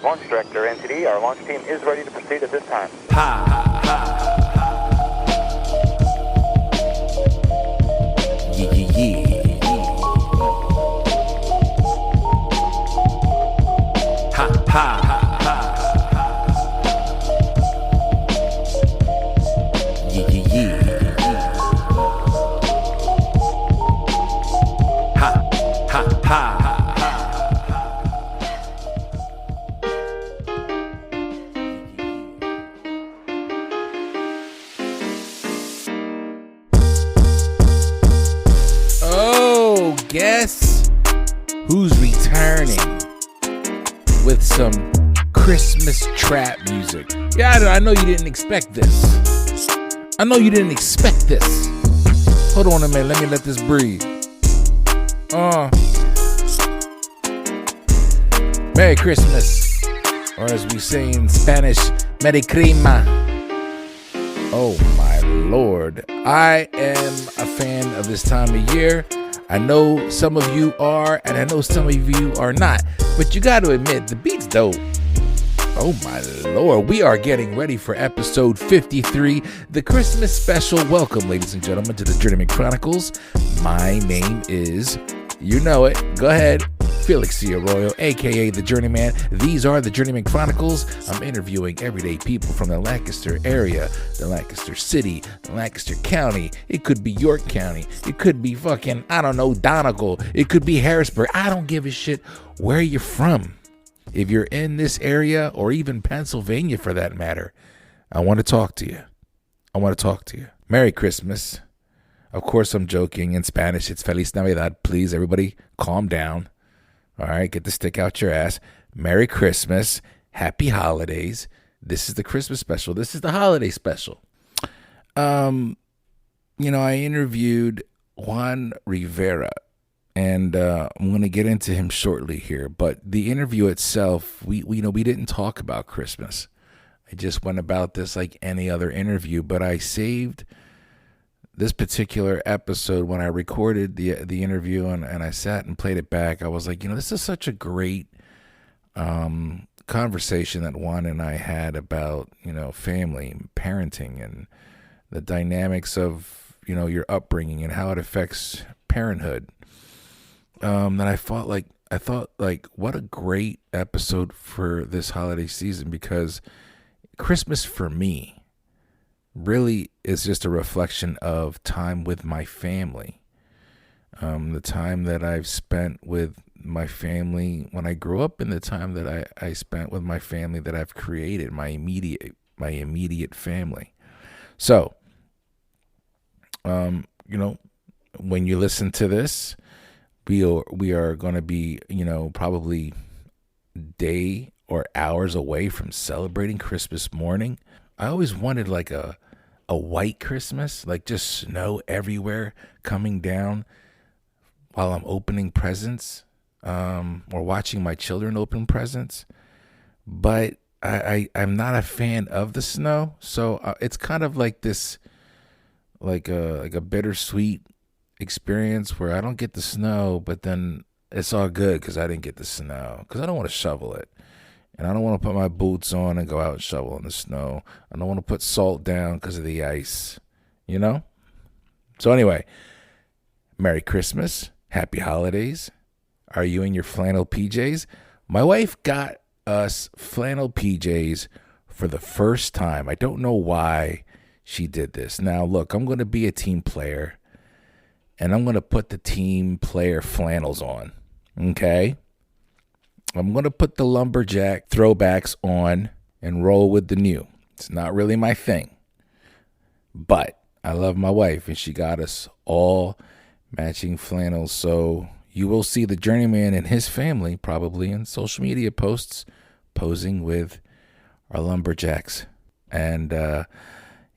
Launch Director, NTD, our launch team is ready to proceed at this time. Guess who's returning with some Christmas trap music? Yeah, I know you didn't expect this. Hold on a minute. Let me let this breathe. Merry Christmas. Or as we say in Spanish, Merry Crema. Oh my Lord. I am a fan of this time of year. I know some of you are, and I know some of you are not. But you got to admit, the beat's dope. Oh my Lord. We are getting ready for episode 53, the Christmas special. Welcome, ladies and gentlemen, to the Journeyman Chronicles. My name is, you know it, go ahead, Felix C. Arroyo, a.k.a. The Journeyman. These are the Journeyman Chronicles. I'm interviewing everyday people from the Lancaster area, the Lancaster City, the Lancaster County. It could be York County. It could be fucking, I don't know, Donegal. It could be Harrisburg. I don't give a shit where you're from. If you're in this area or even Pennsylvania for that matter, I want to talk to you. Merry Christmas. Of course, I'm joking. In Spanish, it's Feliz Navidad. Please, everybody, calm down. All right, get the stick out your ass. Merry Christmas. Happy holidays. This is the Christmas special. This is the holiday special. I interviewed Juan Rivera, and I'm going to get into him shortly here. But the interview itself, we didn't talk about Christmas. I just went about this like any other interview, but I saved this particular episode when I recorded the interview and I sat and played it back. I was like, this is such a great conversation that Juan and I had about, family, parenting, and the dynamics of, your upbringing and how it affects parenthood. And I thought what a great episode for this holiday season, because Christmas for me really is just a reflection of time with my family. The time that I've spent with my family when I grew up, and the time that I spent with my family that I've created, my immediate family. So, when you listen to this, we are going to be, probably day or hours away from celebrating Christmas morning. I always wanted like a white Christmas, like just snow everywhere coming down while I'm opening presents, or watching my children open presents. But I'm not a fan of the snow, so it's kind of like this, like a bittersweet experience where I don't get the snow, but then it's all good because I didn't get the snow, because I don't want to shovel it. And I don't want to put my boots on and go out and shovel in the snow. I don't want to put salt down because of the ice, So anyway, Merry Christmas. Happy holidays. Are you in your flannel PJs? My wife got us flannel PJs for the first time. I don't know why she did this. Now, look, I'm going to be a team player, and I'm going to put the team player flannels on, okay? I'm going to put the lumberjack throwbacks on and roll with the new. It's not really my thing. But I love my wife, and she got us all matching flannels. So you will see the Journeyman and his family probably in social media posts posing with our lumberjacks. And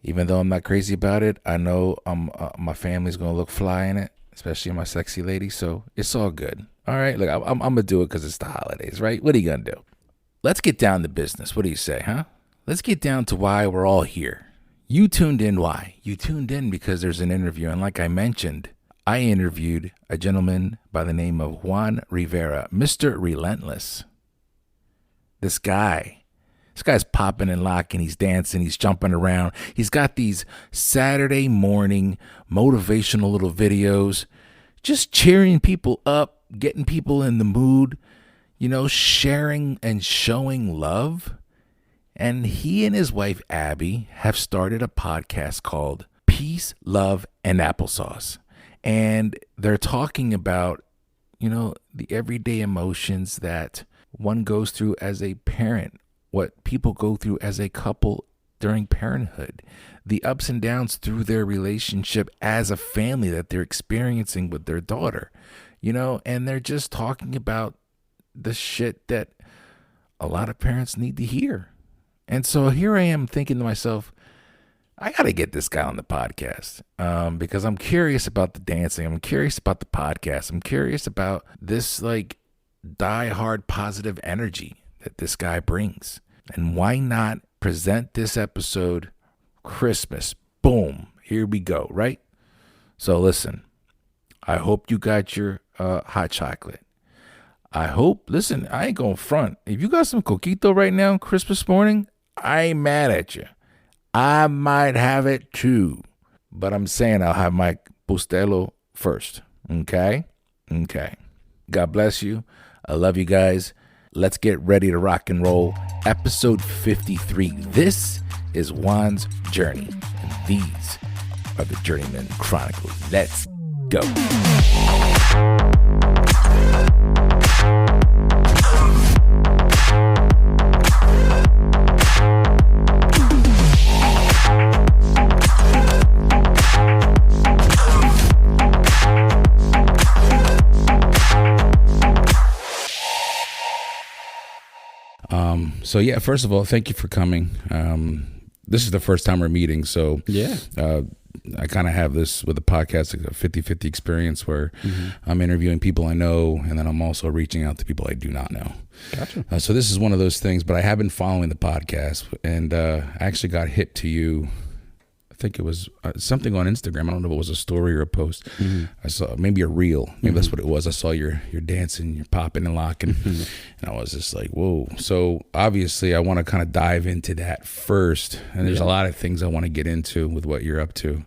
even though I'm not crazy about it, I know my family's going to look fly in it, especially my sexy lady. So it's all good. All right, look, I'm going to do it because it's the holidays, right? What are you going to do? Let's get down to business. What do you say, huh? Let's get down to why we're all here. You tuned in why? You tuned in because there's an interview. And like I mentioned, I interviewed a gentleman by the name of Juan Rivera, Mr. Relentless. This guy's popping and locking. He's dancing. He's jumping around. He's got these Saturday morning motivational little videos, just cheering people up, getting people in the mood, sharing and showing love. And he and his wife, Abby, have started a podcast called Peace, Love, and Applesauce. And they're talking about, the everyday emotions that one goes through as a parent, what people go through as a couple during parenthood, the ups and downs through their relationship as a family that they're experiencing with their daughter, and they're just talking about the shit that a lot of parents need to hear. And so here I am thinking to myself, I got to get this guy on the podcast because I'm curious about the dancing. I'm curious about the podcast. I'm curious about this die-hard positive energy that this guy brings. And why not present this episode Christmas? Boom. Here we go, right? So listen, I hope you got your hot chocolate. I ain't going front. If you got some coquito right now Christmas morning, I ain't mad at you. I might have it too. But I'm saying I'll have my bustelo first. Okay? Okay. God bless you. I love you guys. Let's get ready to rock and roll. Episode 53. This is Juan's Journey. And these are the Journeyman Chronicles. Let's go. So yeah, first of all, thank you for coming. This is the first time we're meeting, so yeah, I kind of have this with the podcast, like a 50-50 experience where I'm interviewing people I know, and then I'm also reaching out to people I do not know. Gotcha. So this is one of those things, but I have been following the podcast, and I actually got hip to you. I think it was something on Instagram. I don't know if it was a story or a post. I saw maybe a reel. Maybe that's what it was. I saw you're dancing, you're popping and locking, and I was just like, whoa. So obviously, I want to kind of dive into that first. And there's a lot of things I want to get into with what you're up to.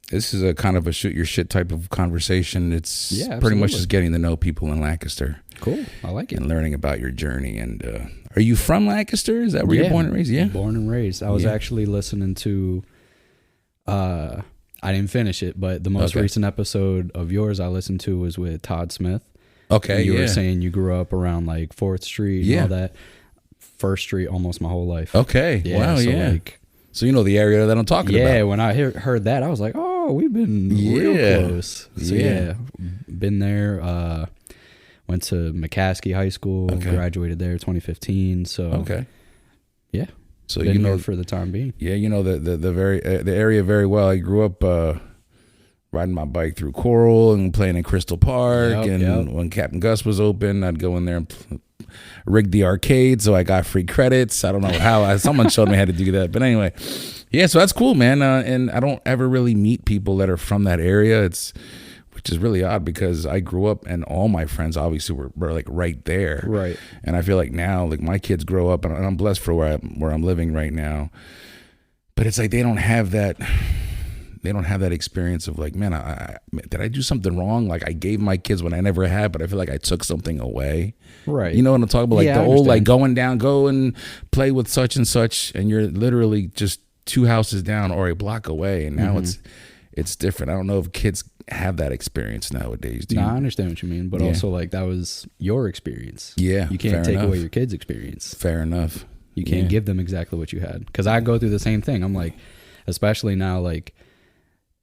This is a kind of a shoot your shit type of conversation. It's pretty much just getting to know people in Lancaster. Cool. I like it. And learning about your journey. And are you from Lancaster? Is that where you're born and raised? Yeah. Born and raised. I was actually listening to, I didn't finish it, but the most recent episode of yours I listened to was with Todd Smith. Okay. And you were saying you grew up around like 4th Street and all that. 1st Street almost my whole life. Okay. Yeah, wow. So you know the area that I'm talking about. Yeah. When I heard that, I was like, oh, we've been real close. So been there. Went to McCaskey High School, graduated there 2015. So yeah. So been here for the time being. Yeah, the area very well. I grew up riding my bike through Coral and playing in Crystal Park. When Captain Gus was open, I'd go in there and rig the arcade, so I got free credits. I don't know how. Someone showed me how to do that, but anyway, so that's cool, man. And I don't ever really meet people that are from that area. Which is really odd because I grew up and all my friends obviously were like right there. Right. And I feel like now, like my kids grow up and I'm blessed for where I'm living right now. But it's like they don't have that experience of like, man, did I do something wrong? Like I gave my kids what I never had, but I feel like I took something away. Right. You know what I'm talking about? Like the old, like go and play with such and such, and you're literally just 2 houses down or a block away. And now it's different. I don't know if kids have that experience nowadays. I understand what you mean, but also like that was your experience. Yeah. You can't take away your kids' experience. Fair enough. You can't give them exactly what you had. Because I go through the same thing. I'm like, especially now, like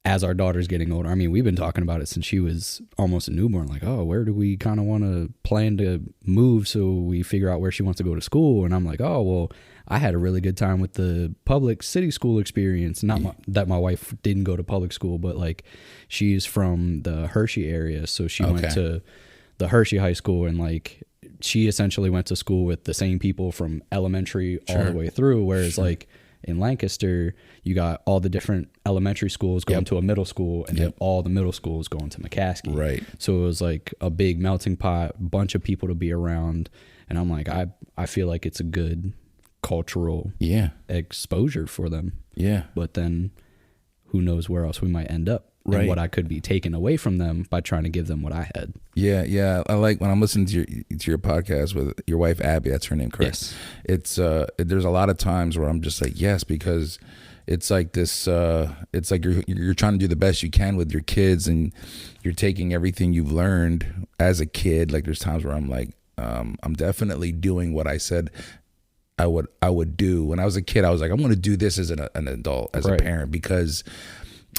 as our daughter's getting older, I mean, we've been talking about it since she was almost a newborn. Like, oh, where do we kind of want to plan to move so we figure out where she wants to go to school? And I'm like, oh, well, I had a really good time with the public city school experience. Not that my wife didn't go to public school, but like she's from the Hershey area. So she went to the Hershey High School, and like she essentially went to school with the same people from elementary all the way through. Whereas like in Lancaster, you got all the different elementary schools going to a middle school, and then all the middle schools going to McCaskey. Right. So it was like a big melting pot, bunch of people to be around. And I'm like, I feel like it's a good cultural exposure for them. Yeah. But then who knows where else we might end up. Right. And what I could be taking away from them by trying to give them what I had. Yeah. I like when I'm listening to your podcast with your wife, Abby, that's her name, correct? Yes. It's, there's a lot of times where I'm just like, yes, because it's like this, it's like you're trying to do the best you can with your kids, and you're taking everything you've learned as a kid. Like there's times where I'm like, I'm definitely doing what I said I would do. When I was a kid, I was like, I'm going to do this as an adult, as a parent, because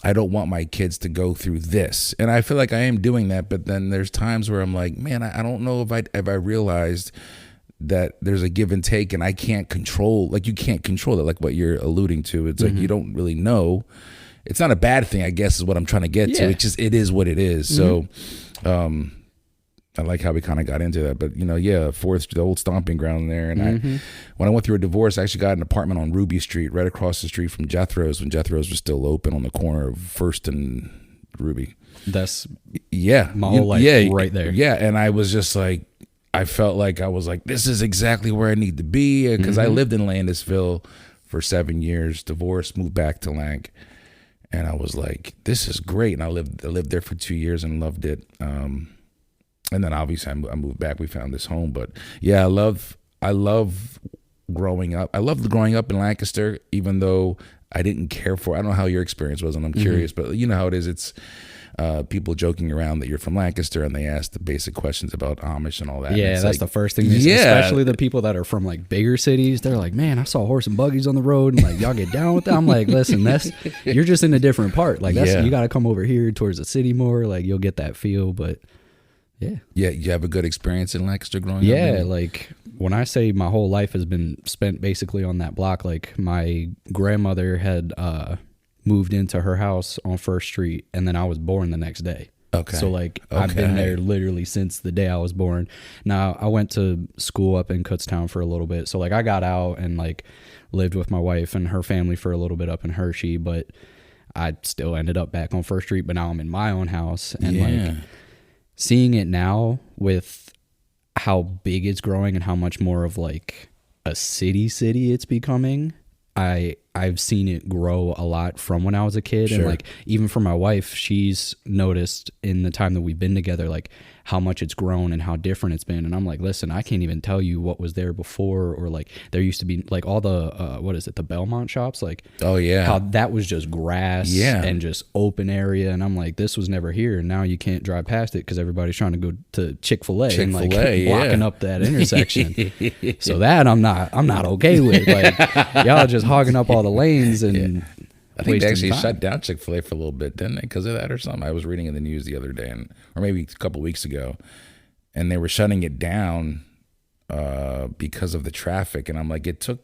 I don't want my kids to go through this. And I feel like I am doing that, but then there's times where I'm like, man, I don't know if I realized that there's a give and take, and I can't control, like you can't control it, like what you're alluding to. It's like you don't really know. It's not a bad thing, I guess, is what I'm trying to get to. It's just, it is what it is. So I like how we kind of got into that, but Fourth, the old stomping ground there. And when I went through a divorce, I actually got an apartment on Ruby Street, right across the street from Jethro's, when Jethro's was still open, on the corner of First and Ruby. That's my whole life right there. Yeah, and I was just like, I felt like I was like, this is exactly where I need to be, because I lived in Landisville for 7 years, divorced, moved back to Lanc, and I was like, this is great. And I lived there for 2 years and loved it. And then obviously I moved back. We found this home, but I love growing up. I loved growing up in Lancaster, even though I didn't care for. I don't know how your experience was, and I'm curious, but you know how it is. It's people joking around that you're from Lancaster, and they ask the basic questions about Amish and all that. Yeah, that's like, the first thing they say, especially the people that are from like bigger cities. They're like, man, I saw horse and buggies on the road, and like, y'all get down with that. I'm like, listen, you're just in a different part. Like you got to come over here towards the city more. Like you'll get that feel, but. Yeah, you have a good experience in Lancaster growing up? Yeah, like when I say my whole life has been spent basically on that block, like my grandmother had moved into her house on First Street, and then I was born the next day. Okay. So like I've been there literally since the day I was born. Now I went to school up in Kutztown for a little bit. So like I got out and like lived with my wife and her family for a little bit up in Hershey, but I still ended up back on First Street, but now I'm in my own house, and like seeing it now with how big it's growing and how much more of like a city it's becoming, I've seen it grow a lot from when I was a kid. And like even for my wife, she's noticed in the time that we've been together like how much it's grown and how different it's been. And I'm like, listen, I can't even tell you what was there before, or like there used to be like all the the Belmont shops, like how that was just grass and just open area. And I'm like, this was never here, and now you can't drive past it because everybody's trying to go to Chick-fil-A and like blocking up that intersection. So that I'm not okay with. Like y'all just hogging up all the lanes, and I think they actually shut down Chick-fil-A for a little bit, didn't they, because of that or something? I was reading in the news the other day, or maybe a couple weeks ago, and they were shutting it down because of the traffic. And I'm like, it took,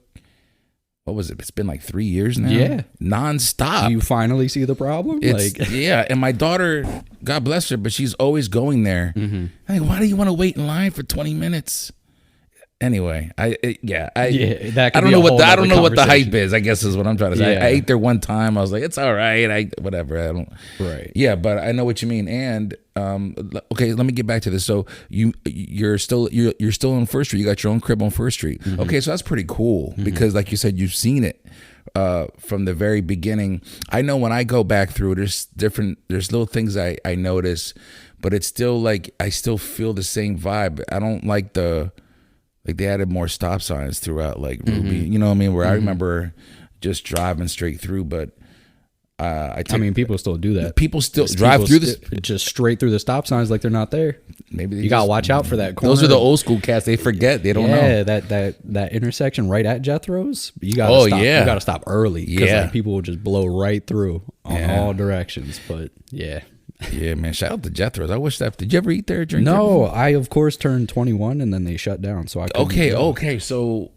what was it? It's been like 3 years now? Yeah. Nonstop. Do you finally see the problem? And my daughter, God bless her, but she's always going there. I'm like, why do you want to wait in line for 20 minutes? Anyway, I don't know what the hype is, I guess is what I'm trying to say. I ate there one time. I was like, it's all right. Yeah, but I know what you mean. And okay, let me get back to this. So you're still on First Street. You got your own crib on First Street. Okay, so that's pretty cool because, like you said, you've seen it from the very beginning. I know when I go back through, there's little things I notice, but it's still like I still feel the same vibe. I don't like they added more stop signs throughout, like Ruby, you know what I mean? Where I remember just driving straight through, but I mean, people still do that. People still drive through this, just straight through the stop signs like they're not there. Maybe you gotta watch out for that corner. Those are the old school cats. They forget. They don't know. Yeah, that intersection right at Jethro's. You gotta stop. You gotta stop early because like, people will just blow right through on all directions. But yeah. Yeah, man. Shout out to Jethro's. I wish that. Did you ever eat there? Drink No, there? I of course turned 21 and then they shut down. So I okay. So,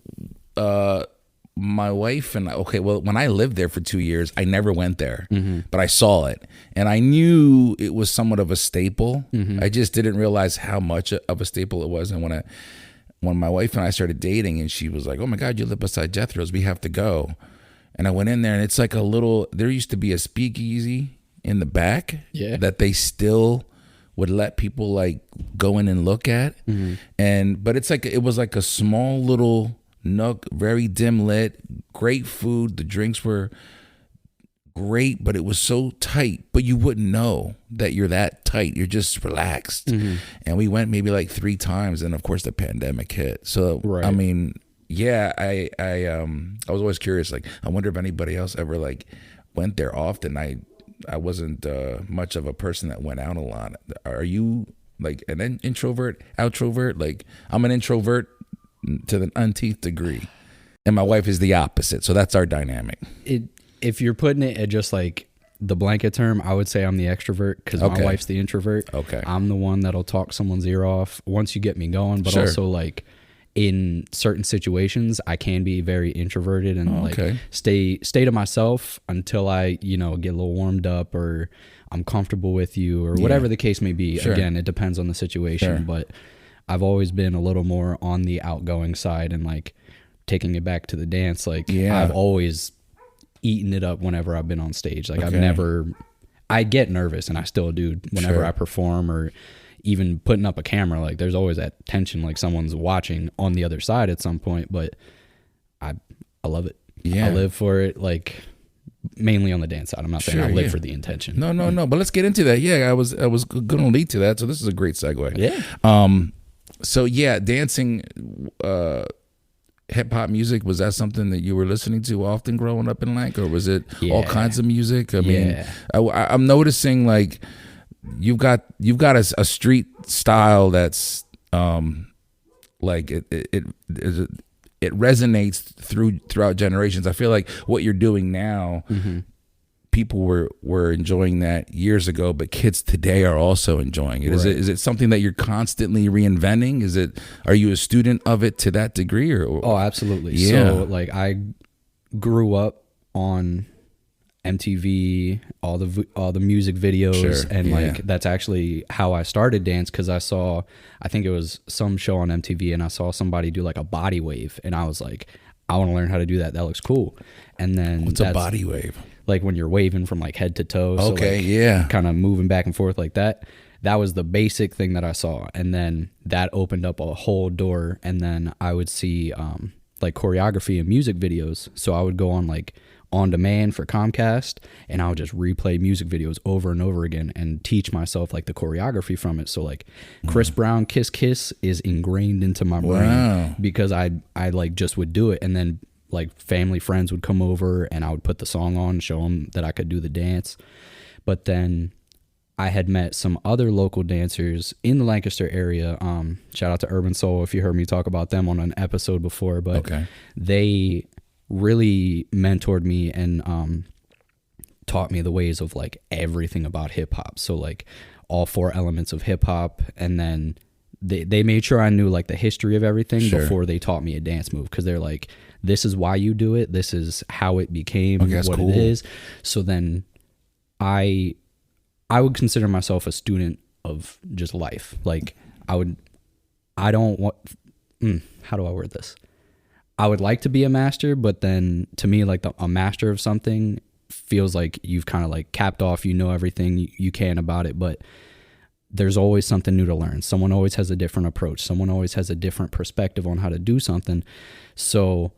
my wife and when I lived there for 2 years, I never went there, but I saw it and I knew it was somewhat of a staple. I just didn't realize how much of a staple it was. And when my wife and I started dating, and she was like, "Oh my God, you live beside Jethro's. We have to go." And I went in there, and it's like a little. There used to be a speakeasy in the back that they still would let people like go in and look at. But it's like it was like a small little nook, very dim lit, great food. The drinks were great, but it was so tight. But you wouldn't know that you're that tight. You're just relaxed. And we went maybe like 3 times, and of course the pandemic hit. So I mean, I was always curious. Like, I wonder if anybody else ever like went there often. I wasn't much of a person that went out a lot. Are you like an introvert, outrovert? Like, I'm an introvert to the umpteenth degree, and my wife is the opposite. So that's our dynamic. If you're putting it at just like the blanket term, I would say I'm the extrovert because my wife's the introvert. Okay, I'm the one that'll talk someone's ear off once you get me going, but also like in certain situations, I can be very introverted and like stay to myself until I, get a little warmed up or I'm comfortable with you or whatever the case may be. Again, it depends on the situation, but I've always been a little more on the outgoing side and like taking it back to the dance. Like I've always eaten it up whenever I've been on stage. Like I get nervous and I still do whenever I perform or even putting up a camera. Like there's always that tension, like someone's watching on the other side at some point, but I love it. I live for it, like mainly on the dance side. I'm not saying I live for the intention. No, but let's get into that. I was going to lead to that, so this is a great segue. So dancing, hip hop music, was that something that you were listening to often growing up in Lank, or was it all kinds of music? I mean, I'm noticing like you've got a street style that's like it resonates throughout generations. I feel like what you're doing now, people were enjoying that years ago, but kids today are also enjoying it. Is it something that you're constantly reinventing? Are you a student of it to that degree? Or oh, absolutely. So like I grew up on MTV, all the music videos, and like that's actually how I started dance, because I think it was some show on MTV, and I saw somebody do like a body wave, and I was like, I want to learn how to do that. That looks cool. And then what's a body wave? Like when you're waving from like head to toe. Kind of moving back and forth like that. That was the basic thing that I saw, and then that opened up a whole door. And then I would see like choreography and music videos. So I would go on like on demand for Comcast, and I would just replay music videos over and over again and teach myself like the choreography from it. So like Chris Brown Kiss Kiss is ingrained into my brain because I like just would do it. And then like family friends would come over and I would put the song on, show them that I could do the dance. But then I had met some other local dancers in the Lancaster area. Shout out to Urban Soul if you heard me talk about them on an episode before, but they really mentored me and taught me the ways of like everything about hip hop. So like all 4 elements of hip hop, and then they made sure I knew like the history of everything before they taught me a dance move, because they're like, this is why you do it, this is how it became what it is. So then I would consider myself a student of just life. Like how do I word this? I would like to be a master, but then to me, like a master of something feels like you've kind of like capped off, everything you can about it, but there's always something new to learn. Someone always has a different approach. Someone always has a different perspective on how to do something. So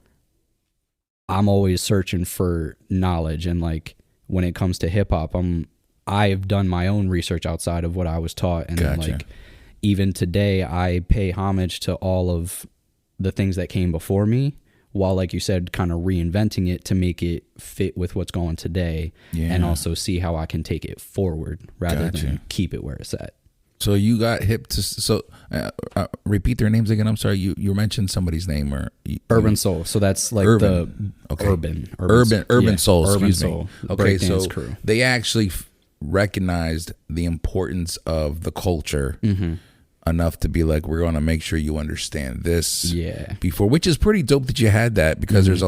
I'm always searching for knowledge. And like when it comes to hip hop, I've done my own research outside of what I was taught. And like even today, I pay homage to all of the things that came before me, while, like you said, kind of reinventing it to make it fit with what's going today, and also see how I can take it forward rather than keep it where it's at. So you got hip to, so repeat their names again. I'm sorry, you mentioned somebody's name, or Urban Soul. So that's like urban Soul. Urban Excuse Soul. Me. Okay, so crew. They actually recognized the importance of the culture enough to be like, we're going to make sure you understand this before, which is pretty dope that you had that, because there's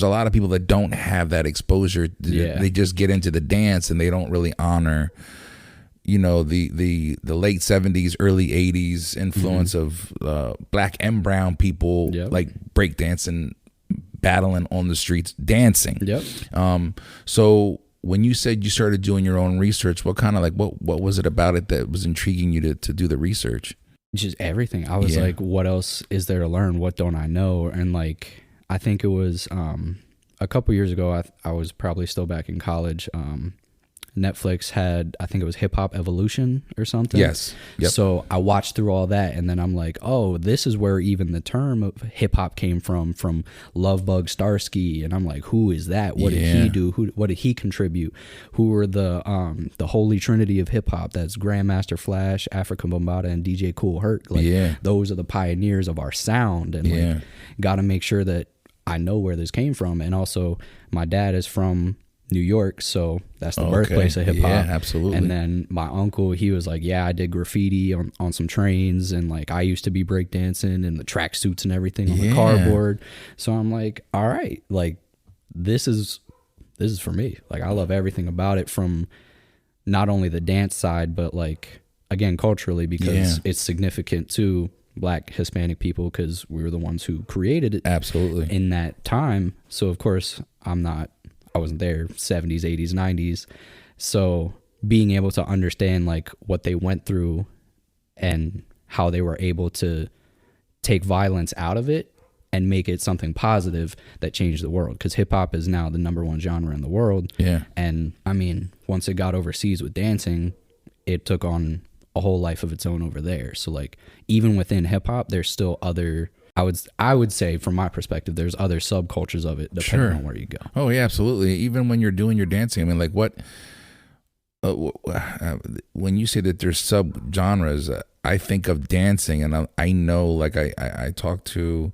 a lot of people that don't have that exposure. They just get into the dance and they don't really honor, the late 70s, early 80s influence of black and brown people, like breakdancing battling on the streets dancing. Yep. So when you said you started doing your own research, what kind of like what was it about it that was intriguing you to do the research? Just everything. I was like, what else is there to learn? What don't I know? And like, I think it was a couple years ago, I was probably still back in college. Netflix had, I think it was Hip Hop Evolution or something. Yes. Yep. So I watched through all that, and then I'm like, oh, this is where even the term of hip hop came from Lovebug Starsky. And I'm like, who is that? What did he do? What did he contribute? Who were the holy trinity of hip hop? That's Grandmaster Flash, Afrika Bambaataa, and DJ Kool Herc. Like, those are the pioneers of our sound. And like, got to make sure that I know where this came from. And also, my dad is from New York, so that's the birthplace of hip hop. Yeah, absolutely. And then my uncle, he was like, yeah, I did graffiti on some trains, and like I used to be breakdancing and the tracksuits and everything on the cardboard. So I'm like, all right, like this is for me. Like I love everything about it, from not only the dance side, but like again culturally, because it's significant to Black, Hispanic people, because we were the ones who created it absolutely in that time. So of course I wasn't there 70s, 80s, 90s. So being able to understand like what they went through and how they were able to take violence out of it and make it something positive that changed the world. Because hip hop is now the #1 genre in the world. Yeah. And I mean, once it got overseas with dancing, it took on a whole life of its own over there. So like even within hip hop, there's still other, I would say from my perspective, there's other subcultures of it depending on where you go. Oh yeah, absolutely. Even when you're doing your dancing, I mean, like what, when you say that there's sub-genres, I think of dancing, and I know, like I talked to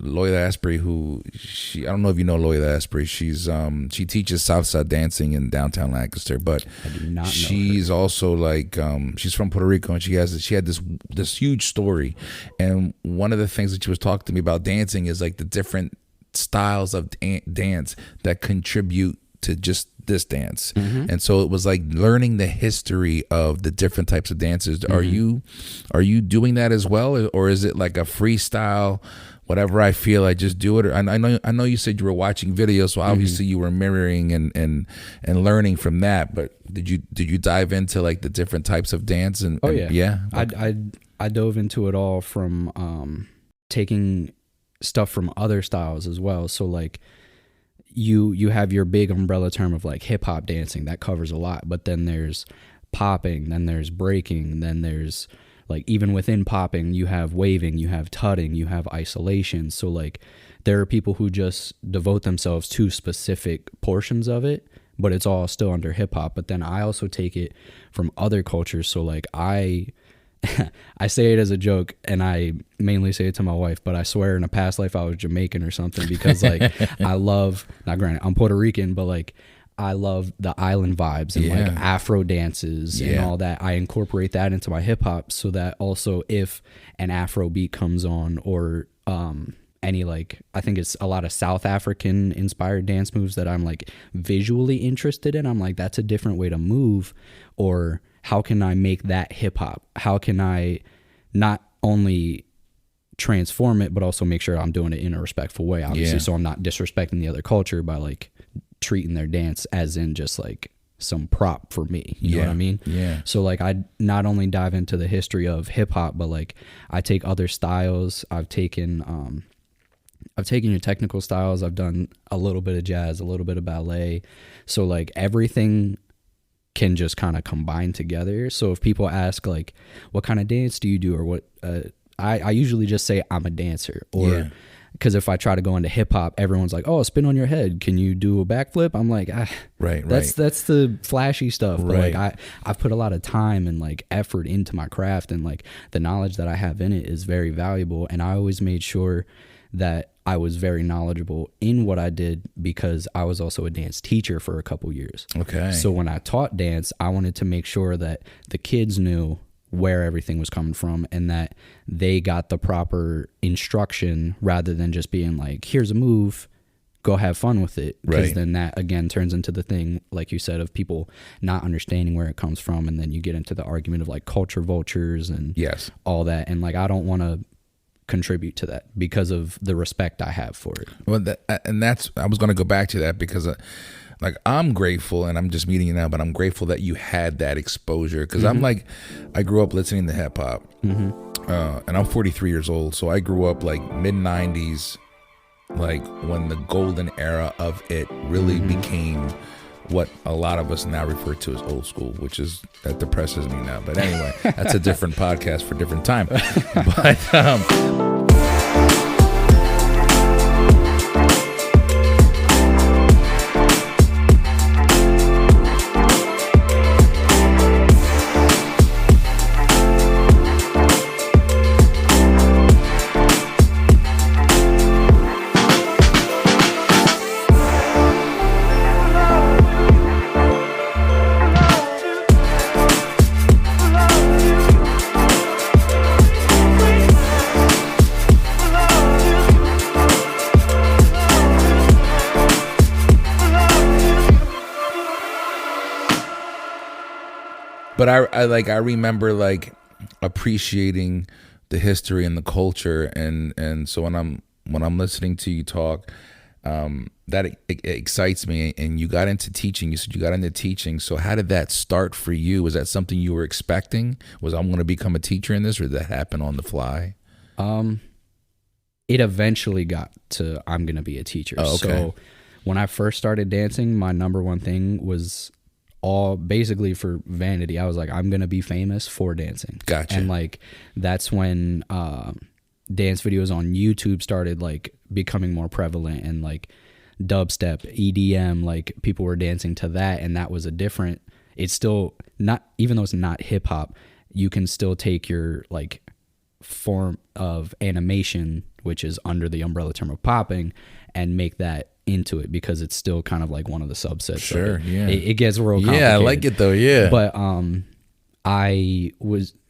Loyola Asprey, I don't know if you know Loyola Asprey. She teaches Southside dancing in downtown Lancaster, but I do not know she's her. Also like she's from Puerto Rico, and she had this huge story. And one of the things that she was talking to me about dancing is like the different styles of dance that contribute to just this dance. Mm-hmm. And so it was like learning the history of the different types of dances. Mm-hmm. Are you doing that as well, or is it like a freestyle? Whatever I feel, I just do it. I know you said you were watching videos, so obviously you were mirroring and learning from that. But did you dive into like the different types of dance? I dove into it all, from taking stuff from other styles as well. So like you have your big umbrella term of like hip hop dancing that covers a lot, but then there's popping, then there's breaking, then there's like even within popping, you have waving, you have tutting, you have isolation. So like there are people who just devote themselves to specific portions of it, but it's all still under hip hop. But then I also take it from other cultures. So like I say it as a joke, and I mainly say it to my wife, but I swear in a past life I was Jamaican or something, because like I love, not granted, I'm Puerto Rican, but like I love the island vibes and like Afro dances and all that. I incorporate that into my hip hop, so that also if an Afro beat comes on, or any, like, I think it's a lot of South African inspired dance moves that I'm like visually interested in, I'm like, that's a different way to move. Or how can I make that hip hop? How can I not only transform it, but also make sure I'm doing it in a respectful way, obviously, so I'm not disrespecting the other culture by like treating their dance as in just like some prop for me, you know what I mean? So like I not only dive into the history of hip hop, but like I take other styles. I've taken your technical styles. I've done a little bit of jazz, a little bit of ballet. So like everything can just kind of combine together. So if people ask like, what kind of dance do you do, or what, I usually just say I'm a dancer. Or because if I try to go into hip hop, everyone's like, "Oh, spin on your head. Can you do a backflip?" I'm like, that's the flashy stuff. But like I've put a lot of time and like effort into my craft, and like the knowledge that I have in it is very valuable. And I always made sure that I was very knowledgeable in what I did, because I was also a dance teacher for a couple years. Okay. So when I taught dance, I wanted to make sure that the kids knew where everything was coming from, and that they got the proper instruction, rather than just being like, here's a move, go have fun with it. Because then that again turns into the thing, like you said, of people not understanding where it comes from. And then you get into the argument of like culture vultures and all that. And like, I don't want to contribute to that because of the respect I have for it. Well, I was going to go back to that because like I'm grateful, and I'm just meeting you now, but I'm grateful that you had that exposure because I'm like, I grew up listening to hip hop, and I'm 43 years old, so I grew up like mid 90s, like when the golden era of it really became what a lot of us now refer to as old school, which is, that depresses me now. But anyway, that's a different podcast for a different time. But But I remember like appreciating the history and the culture, and so when I'm listening to you talk, that it excites me. And you got into teaching. You said you got into teaching. So how did that start for you? Was that something you were expecting? Was I'm going to become a teacher in this, or did that happen on the fly? It eventually got to I'm going to be a teacher. Oh, okay. So when I first started dancing, my number one thing was all basically for vanity. I was like, I'm gonna be famous for dancing. Gotcha. And like that's when dance videos on YouTube started like becoming more prevalent, and like dubstep, EDM, like people were dancing to that, and that was it's still not, even though it's not hip hop, you can still take your like form of animation, which is under the umbrella term of popping, and make that into it, because it's still kind of like one of the subsets. Sure, yeah. It gets real complicated. Yeah, I like it though, yeah. But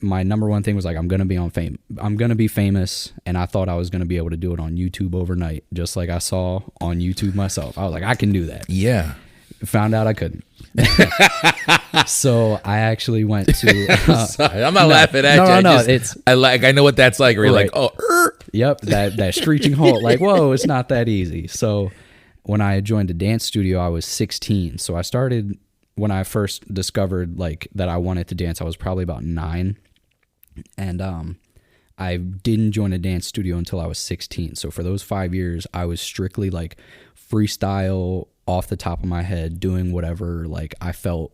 my number one thing was like, I'm going to be famous, and I thought I was going to be able to do it on YouTube overnight, just like I saw on YouTube myself. I was like, I can do that. Yeah. Found out I couldn't. So I actually went to sorry, I'm not laughing at you. No, I know what that's like, where you're right. like, yep, that screeching halt, like, whoa, it's not that easy. So when I joined a dance studio, I was 16. So I started, when I first discovered like that I wanted to dance, I was probably about 9. And I didn't join a dance studio until I was 16. So for those 5 years, I was strictly like freestyle, off the top of my head, doing whatever like I felt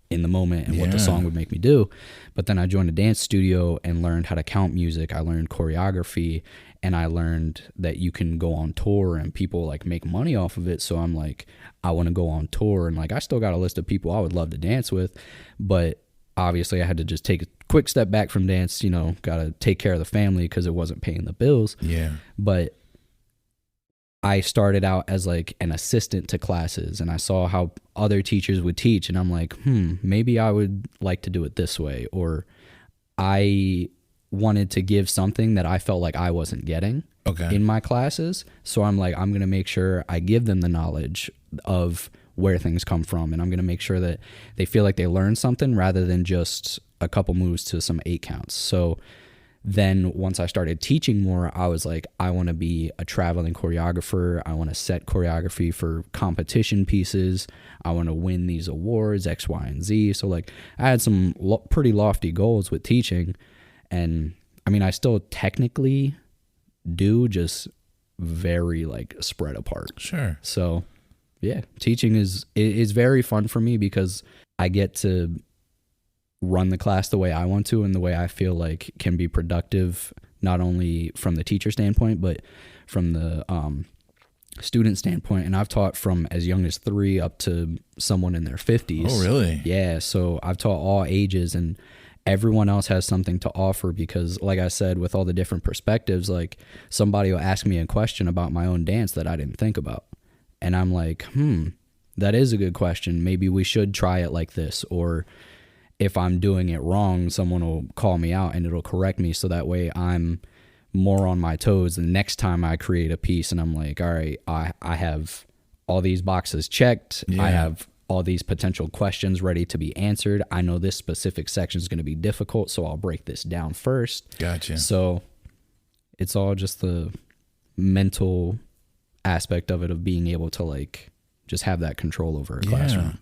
in the moment and what the song would make me do. But then I joined a dance studio and learned how to count music. I learned choreography, and I learned that you can go on tour and people like make money off of it. So I'm like, I want to go on tour, and like I still got a list of people I would love to dance with, but obviously I had to just take a quick step back from dance, got to take care of the family because it wasn't paying the bills. Yeah. But I started out as like an assistant to classes, and I saw how other teachers would teach, and I'm like, maybe I would like to do it this way. Or I wanted to give something that I felt like I wasn't getting in my classes. So I'm like, I'm going to make sure I give them the knowledge of where things come from, and I'm going to make sure that they feel like they learn something rather than just a couple moves to some 8 counts. So then once I started teaching more, I was like, I want to be a traveling choreographer. I want to set choreography for competition pieces. I want to win these awards, X, Y, and Z. So like I had some pretty lofty goals with teaching. And I mean, I still technically do, just very like spread apart. Sure. So yeah, teaching is very fun for me because I get to run the class the way I want to and the way I feel like can be productive, not only from the teacher standpoint, but from the student standpoint. And I've taught from as young as 3 up to someone in their 50s. Oh, really? Yeah. So I've taught all ages, and everyone else has something to offer because, like I said, with all the different perspectives, like somebody will ask me a question about my own dance that I didn't think about. And I'm like, that is a good question. Maybe we should try it like this. Or if I'm doing it wrong, someone will call me out and it'll correct me. So that way I'm more on my toes the next time I create a piece. And I'm like, all right, I have all these boxes checked. Yeah. I have all these potential questions ready to be answered. I know this specific section is going to be difficult, so I'll break this down first. Gotcha. So It's all just the mental aspect of it, of being able to like just have that control over a classroom.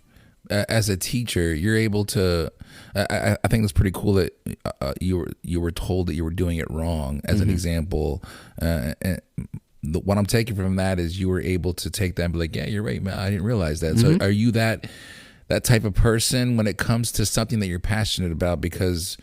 As a teacher, you're able to. I think it's pretty cool that you were told that you were doing it wrong. As an example, and what I'm taking from that is you were able to take that and be like, yeah, you're right, man. I didn't realize that. So are you that type of person when it comes to something that you're passionate about? Because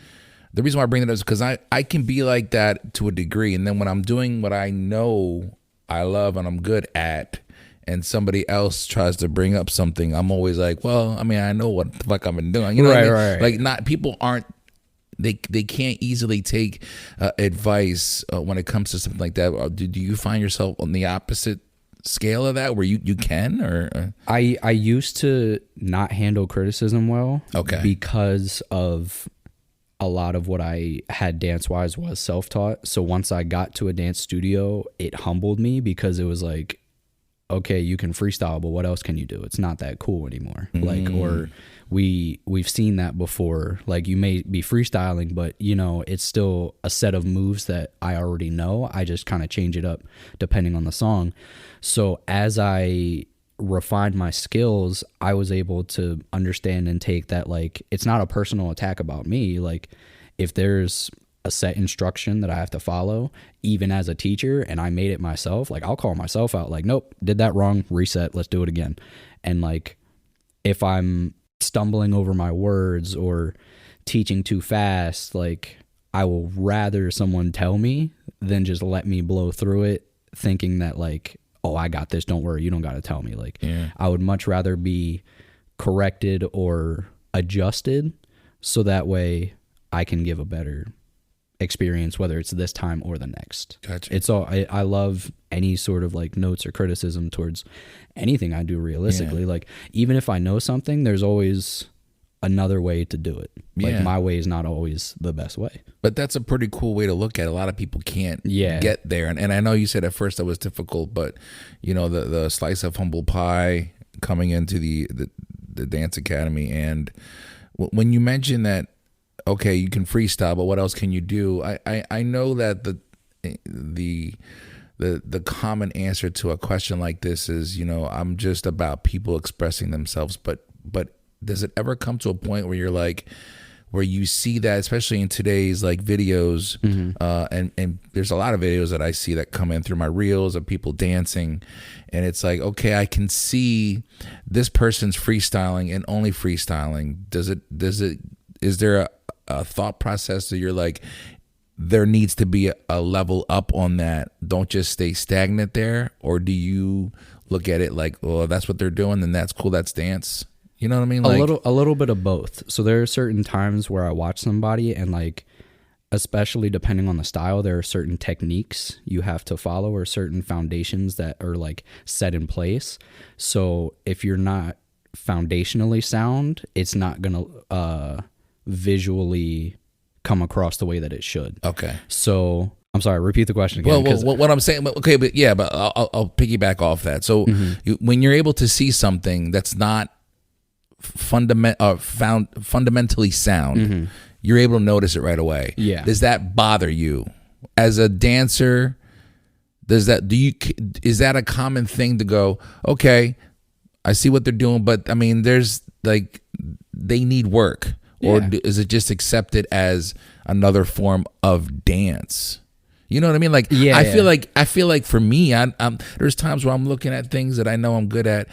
the reason why I bring that up is because I can be like that to a degree, and then when I'm doing what I know I love and I'm good at, and somebody else tries to bring up something, I'm always like, well, I mean, I know what the fuck I've been doing. You know what I mean? Right. Like, not people aren't. They can't easily take advice when it comes to something like that. Do you find yourself on the opposite scale of that, where you can? Or I used to not handle criticism well, because of a lot of what I had dance-wise was self-taught. So once I got to a dance studio, it humbled me, because it was like, okay, you can freestyle, but what else can you do? It's not that cool anymore. Like, or we've seen that before. Like, you may be freestyling, but you know, it's still a set of moves that I already know. I just kind of change it up depending on the song. So as I refined my skills, I was able to understand and take that, like, it's not a personal attack about me. Like, if there's a set instruction that I have to follow, even as a teacher, and I made it myself, like, I'll call myself out, like, nope, did that wrong, reset, let's do it again. And like, if I'm stumbling over my words or teaching too fast, like, I will rather someone tell me than just let me blow through it thinking that like, oh, I got this, don't worry, you don't got to tell me. Like, I would much rather be corrected or adjusted, so that way I can give a better experience, whether it's this time or the next. Gotcha. It's all, I love any sort of like notes or criticism towards anything I do realistically. Like, even if I know something, there's always another way to do it. Like, my way is not always the best way. But that's a pretty cool way to look at it. A lot of people can't get there. And I know you said at first that was difficult, but you know, the slice of humble pie coming into the dance academy, and when you mentioned that, okay, you can freestyle, but what else can you do? I know that the common answer to a question like this is, you know, I'm just about people expressing themselves, but does it ever come to a point where you're like, where you see that, especially in today's like videos, and there's a lot of videos that I see that come in through my reels of people dancing, and it's like, okay, I can see this person's freestyling and only freestyling. Is there a thought process that you're like, there needs to be a level up on that, don't just stay stagnant there? Or do you look at it like, oh, that's what they're doing, then that's cool, that's dance? You know what I mean? Like, a little bit of both. So there are certain times where I watch somebody, and like, especially depending on the style, there are certain techniques you have to follow, or certain foundations that are like set in place. So if you're not foundationally sound, it's not gonna visually come across the way that it should. Okay. So I'm sorry, repeat the question again. Well, what I'm saying, okay, but I'll piggyback off that. So when you're able to see something that's not fundamentally sound, you're able to notice it right away. Yeah. Does that bother you as a dancer? Is that a common thing to go, okay, I see what they're doing, but I mean, there's like, they need work, or is it just accepted as another form of dance? You know what I mean? Like, I feel like for me, I'm there's times where I'm looking at things that I know I'm good at,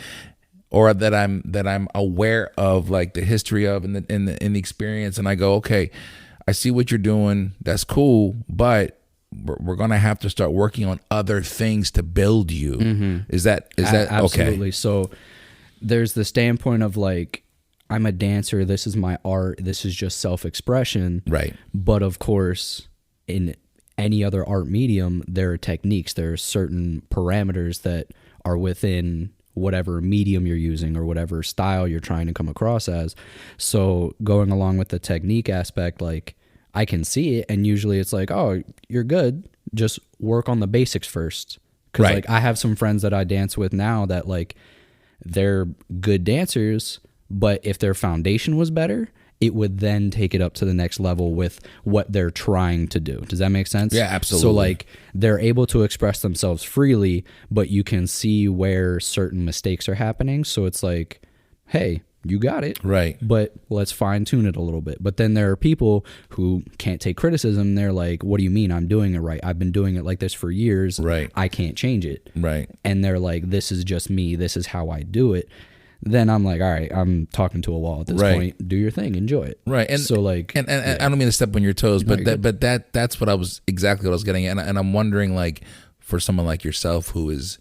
or that I'm aware of, like the history of and the experience, and I go, okay, I see what you're doing, that's cool, but we're gonna have to start working on other things to build you. Is that absolutely okay? So there's the standpoint of like, I'm a dancer, this is my art, this is just self-expression, right? But of course, in any other art medium, there are techniques, there are certain parameters that are within whatever medium you're using or whatever style you're trying to come across as. So going along with the technique aspect, like, I can see it, and usually it's like, oh, you're good, just work on the basics first. Because like, I have some friends that I dance with now that like, they're good dancers, but if their foundation was better it would then take it up to the next level with what they're trying to do. Does that make sense? Yeah, absolutely. So like they're able to express themselves freely, but you can see where certain mistakes are happening. So it's like, hey, you got it. Right. But let's fine tune it a little bit. But then there are people who can't take criticism. They're like, what do you mean I'm doing it right? I've been doing it like this for years. Right. I can't change it. Right. And they're like, this is just me. This is how I do it. Then I'm like, all right, I'm talking to a wall at this point. Do your thing, enjoy it. Right. And so like, and I don't mean to step on your toes, but that's what I was exactly what I was getting at. And I'm wondering, like, for someone like yourself who is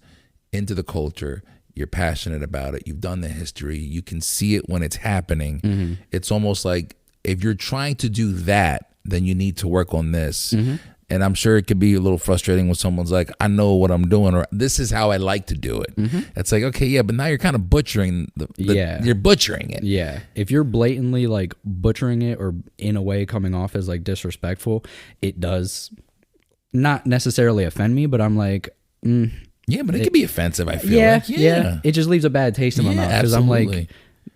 into the culture, you're passionate about it, you've done the history, you can see it when it's happening. Mm-hmm. It's almost like if you're trying to do that, then you need to work on this. Mm-hmm. And I'm sure it could be a little frustrating when someone's like, I know what I'm doing, or this is how I like to do it. Mm-hmm. It's like, okay, yeah, but now you're kind of butchering you're butchering it. Yeah. If you're blatantly like butchering it or in a way coming off as like disrespectful, it does not necessarily offend me, but I'm like, yeah, but it could be offensive, I feel like. Yeah. It just leaves a bad taste in my mouth because I'm absolutely. like,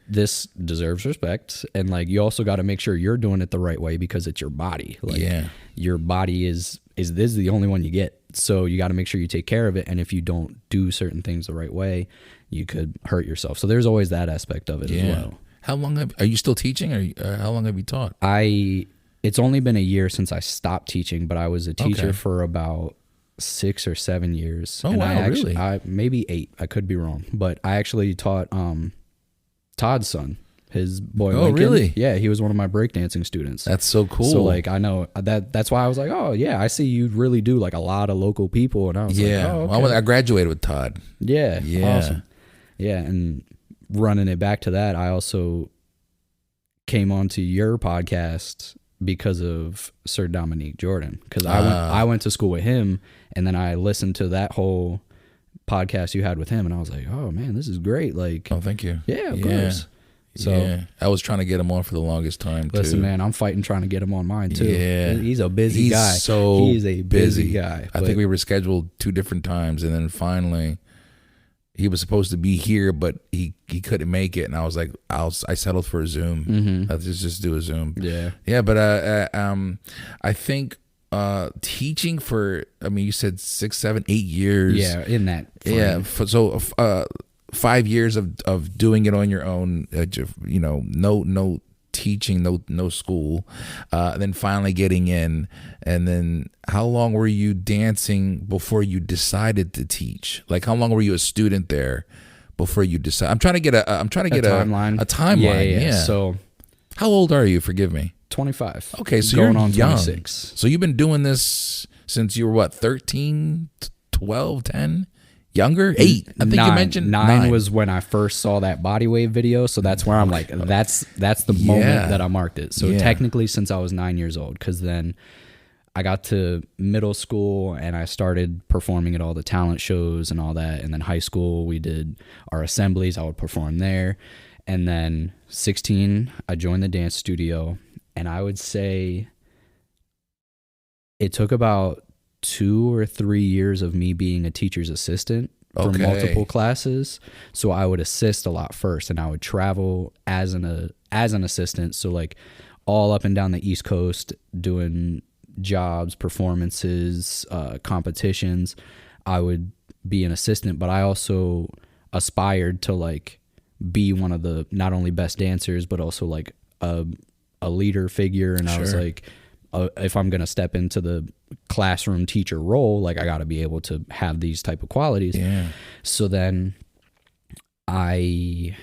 this deserves respect. And like, you also got to make sure you're doing it the right way because it's your body. Like, your body is this is the only one you get. So you got to make sure you take care of it. And if you don't do certain things the right way, you could hurt yourself. So there's always that aspect of it as well. How long are you still teaching, or how long have you taught? It's only been a year since I stopped teaching, but I was a teacher for about 6 or 7 years. Oh, and wow, really? Maybe 8. I could be wrong, but I actually taught Todd's son, his boy. Oh, Lincoln. really? Yeah, he was one of my breakdancing students. That's so cool. So like, I know that's why I was like, oh yeah, I see you really do like a lot of local people, and I was like, oh, okay. Well, I graduated with Todd. Yeah, awesome. Yeah, and running it back to that, I also came onto your podcast because of Sir Dominique Jordan, because I went to school with him, and then I listened to that whole podcast you had with him, and I was like, oh man, this is great. Like, oh, thank you. Yeah, of course. So I was trying to get him on for the longest time. Listen, man, I'm fighting trying to get him on mine too. Yeah, he's a busy guy. He's a busy guy. I think we were scheduled 2 different times, and then finally he was supposed to be here, but he couldn't make it, and I was like, I settled for a Zoom. Mm-hmm. Let's just do a Zoom. Yeah. But I think teaching for, I mean, you said 6, 7, 8 years. Yeah, in that frame. Yeah. So 5 years of doing it on your own. No teaching, no school, then finally getting in. And then how long were you dancing before you decided to teach? Like, how long were you a student there before you decided? I'm trying to get a timeline. A timeline. Yeah. So how old are you? Forgive me. 25. Okay, so going you're on young. 26. So you've been doing this since you were what, 13, 12, 10? Younger? 8. I think you mentioned 9 was when I first saw that body wave video. So that's where I'm like, that's the moment that I marked it. So technically since I was 9 years old, because then I got to middle school and I started performing at all the talent shows and all that. And then high school, we did our assemblies. I would perform there. And then 16, I joined the dance studio. And I would say it took about 2 or 3 years of me being a teacher's assistant for multiple classes. So I would assist a lot first, and I would travel as an assistant. So like all up and down the East Coast doing jobs, performances, competitions. I would be an assistant, but I also aspired to like be one of the not only best dancers, but also like a leader figure. And I was like, if I'm going to step into the classroom teacher role, like I got to be able to have these type of qualities. Yeah. So then I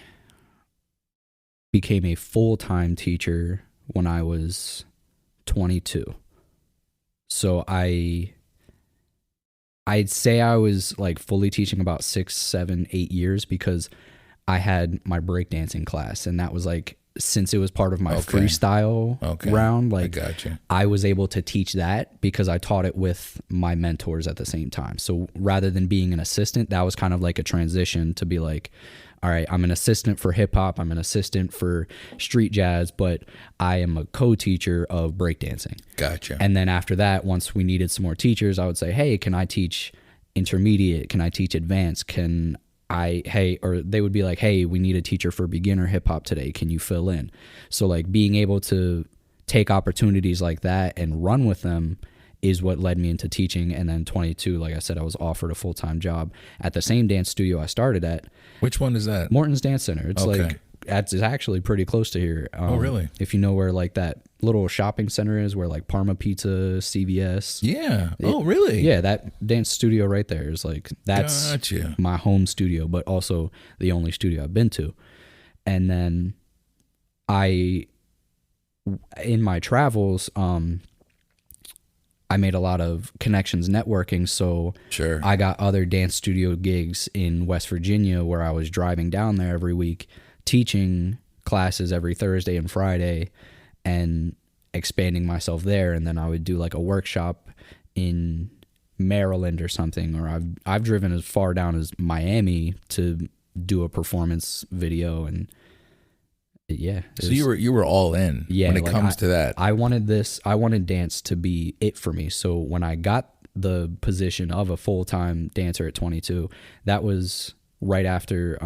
became a full-time teacher when I was 22. So I'd say I was like fully teaching about 6, 7, 8 years, because I had my breakdancing class, and that was like, since it was part of my freestyle round, like I gotcha. I was able to teach that because I taught it with my mentors at the same time. So rather than being an assistant, that was kind of like a transition to be like, all right, I'm an assistant for hip hop, I'm an assistant for street jazz, but I am a co-teacher of breakdancing. Gotcha. And then after that, once we needed some more teachers, I would say, hey, can I teach intermediate? Can I teach advanced? Can or they would be like, hey, we need a teacher for beginner hip hop today. Can you fill in? So like being able to take opportunities like that and run with them is what led me into teaching. And then 22, like I said, I was offered a full-time job at the same dance studio I started at. Which one is that? Morton's Dance Center. It's like, it's actually pretty close to here. Oh, really? If you know where like that little shopping center is, where like Parma Pizza, CVS. Yeah. Oh, really? Yeah, that dance studio right there is like, that's Gotcha. my home studio, but also the only studio I've been to. And then in my travels, I made a lot of connections networking, so sure. I got other dance studio gigs in West Virginia where I was driving down there every week, teaching classes every Thursday and Friday, and expanding myself there. And then I would do like a workshop in Maryland or something, or I've driven as far down as Miami to do a performance video. And yeah, so you were all in when it comes to that. I wanted dance to be it for me. So when I got the position of a full-time dancer at 22, that was right after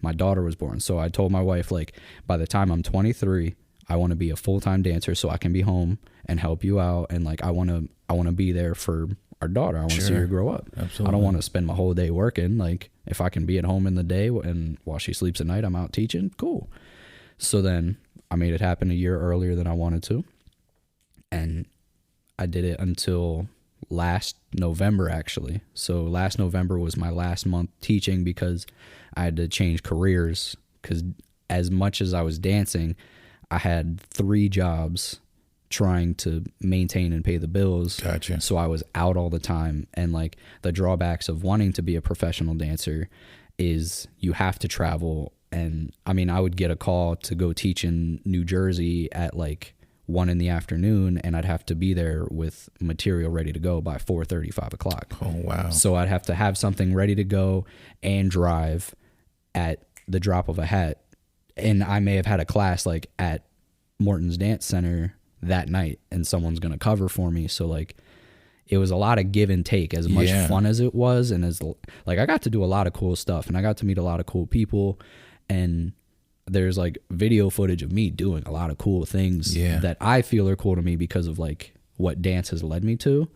my daughter was born. So I told my wife, like, by the time I'm 23, I want to be a full-time dancer so I can be home and help you out, and like I want to be there for our daughter. I want to see her grow up. Absolutely. I don't want to spend my whole day working. Like, if I can be at home in the day and while she sleeps at night, I'm out teaching. Cool. So then I made it happen a year earlier than I wanted to. And I did it until last November, actually. So last November was my last month teaching because I had to change careers. Because as much as I was dancing, I had 3 jobs trying to maintain and pay the bills. Gotcha. So I was out all the time. And like the drawbacks of wanting to be a professional dancer is you have to travel. And I mean, I would get a call to go teach in New Jersey at like 1 p.m, and I'd have to be there with material ready to go by 4:30, 5 o'clock. Oh, wow. So I'd have to have something ready to go and drive at the drop of a hat. And I may have had a class like at Morton's Dance Center that night, and someone's going to cover for me. So like, it was a lot of give and take, as much fun as it was. And as like, I got to do a lot of cool stuff, and I got to meet a lot of cool people. And there's like video footage of me doing a lot of cool things that I feel are cool to me because of like what dance has led me to.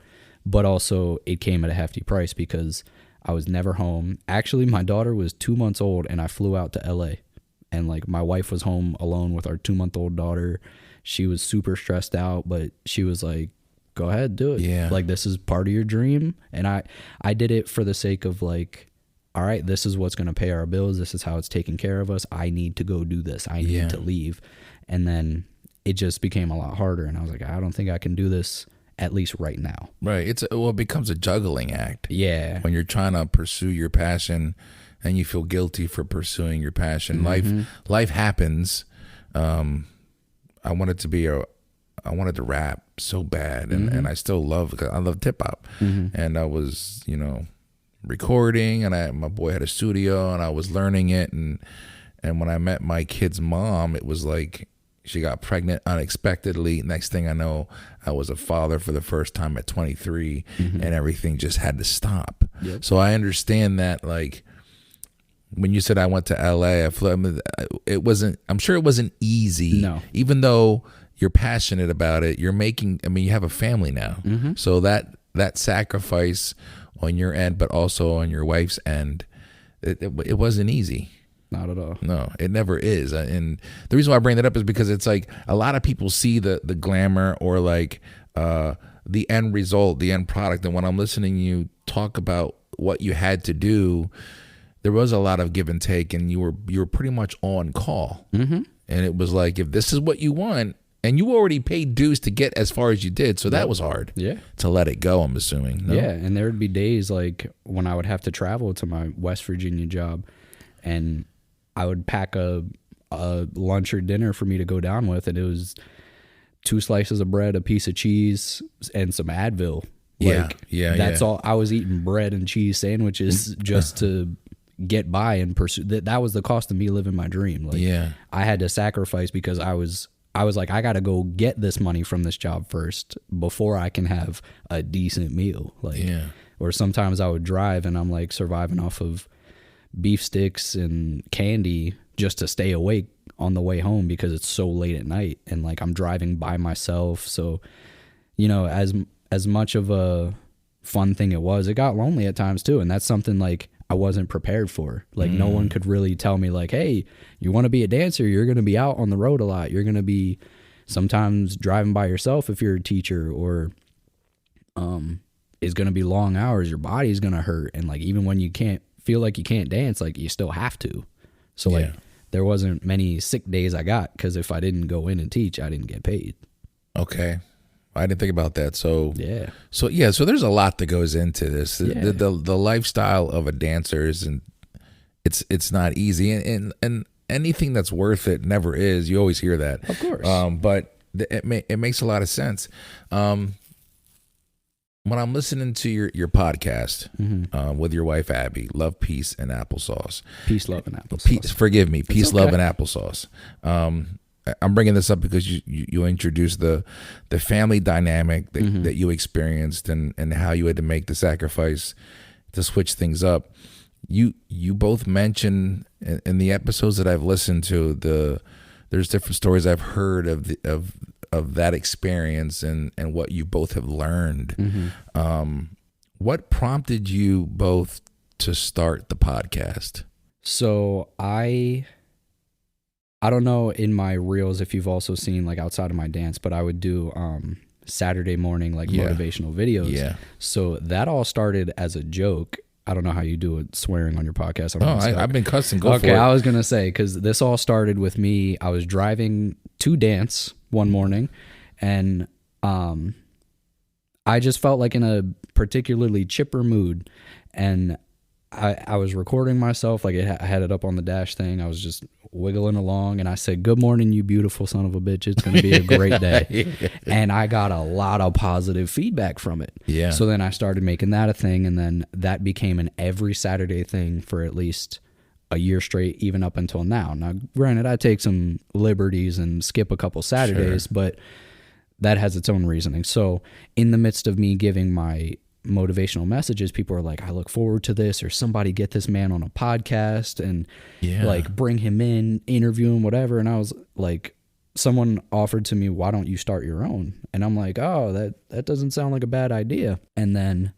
But also it came at a hefty price because I was never home. Actually, my daughter was 2 months old and I flew out to LA, and like my wife was home alone with our 2-month-old daughter. She was super stressed out, but she was like, go ahead, do it. Yeah. Like, this is part of your dream. And I did it for the sake of like, all right, this is what's going to pay our bills. This is how it's taking care of us. I need to go do this. I need to leave. And then it just became a lot harder. And I was like, I don't think I can do this, at least right now. Right. It becomes a juggling act. Yeah. When you're trying to pursue your passion and you feel guilty for pursuing your passion. Mm-hmm. Life happens. I wanted to rap so bad, and I still love hip hop. Mm-hmm. And I was, recording, and my boy had a studio, and I was learning it, and when I met my kid's mom, it was like she got pregnant unexpectedly. Next thing I know, I was a father for the first time at 23, and everything just had to stop. Yep. So I understand that, like, when you said I went to LA, I'm sure it wasn't easy. No. Even though you're passionate about it, you have a family now. Mm-hmm. So that sacrifice on your end, but also on your wife's end, it wasn't easy. Not at all. No, it never is. And the reason why I bring that up is because it's like a lot of people see the glamour or like the end result, the end product. And when I'm listening to you talk about what you had to do, there was a lot of give and take, and you were pretty much on call. Mm-hmm. And it was like, if this is what you want, and you already paid dues to get as far as you did, so that was hard. Yeah. To let it go, I'm assuming. No? Yeah, and there would be days like when I would have to travel to my West Virginia job, and I would pack a lunch or dinner for me to go down with, and it was 2 slices of bread, a piece of cheese, and some Advil. That's all. I was eating bread and cheese sandwiches just to get by and pursue. That was the cost of me living my dream. Like, I had to sacrifice because I was like, I got to go get this money from this job first before I can have a decent meal. Like, or sometimes I would drive and I'm like surviving off of beef sticks and candy just to stay awake on the way home because it's so late at night, and like I'm driving by myself. So, you know, as much of a fun thing it got lonely at times too, and that's something like I wasn't prepared for. Like no one could really tell me like, hey, you want to be a dancer, you're going to be out on the road a lot, you're going to be sometimes driving by yourself if you're a teacher, or it's going to be long hours, your body's going to hurt, and like even when you can't feel like you can't dance, like you still have to. So like there wasn't many sick days I got, because if I didn't go in and teach, I didn't get paid. Okay. I didn't think about that. So so there's a lot that goes into this. The lifestyle of a dancer isn't, it's not easy, and anything that's worth it never is. You always hear that, of course. But it makes a lot of sense. When I'm listening to your podcast with your wife Abby, Love, Peace, and Applesauce. Peace, love, and applesauce. Forgive me, Peace, Love, and Applesauce. I'm bringing this up because you introduced the family dynamic that you experienced, and how you had to make the sacrifice to switch things up. You both mentioned in the episodes that I've listened to, there's different stories I've heard of that experience and what you both have learned. What prompted you both to start the podcast? So I don't know in my reels if you've also seen, like outside of my dance, but I would do Saturday morning like motivational videos. Yeah. So that all started as a joke. I don't know how you do it swearing on your podcast. I've been cussing. Go for it. Okay, I was going to say, because this all started with me. I was driving to dance one morning, and I just felt like in a particularly chipper mood, and I was recording myself. Like I had it up on the dash thing. I was just wiggling along, and I said, "Good morning, you beautiful son of a bitch. It's going to be a great day." And I got a lot of positive feedback from it. Yeah. So then I started making that a thing, and then that became an every Saturday thing for at least a year straight, even up until now. Now, granted, I take some liberties and skip a couple Saturdays, but that has its own reasoning. So in the midst of me giving my motivational messages, people are like, I look forward to this, or somebody get this man on a podcast and like bring him in, interview him, whatever. And I was like, someone offered to me, why don't you start your own? And I'm like, oh, that doesn't sound like a bad idea. And then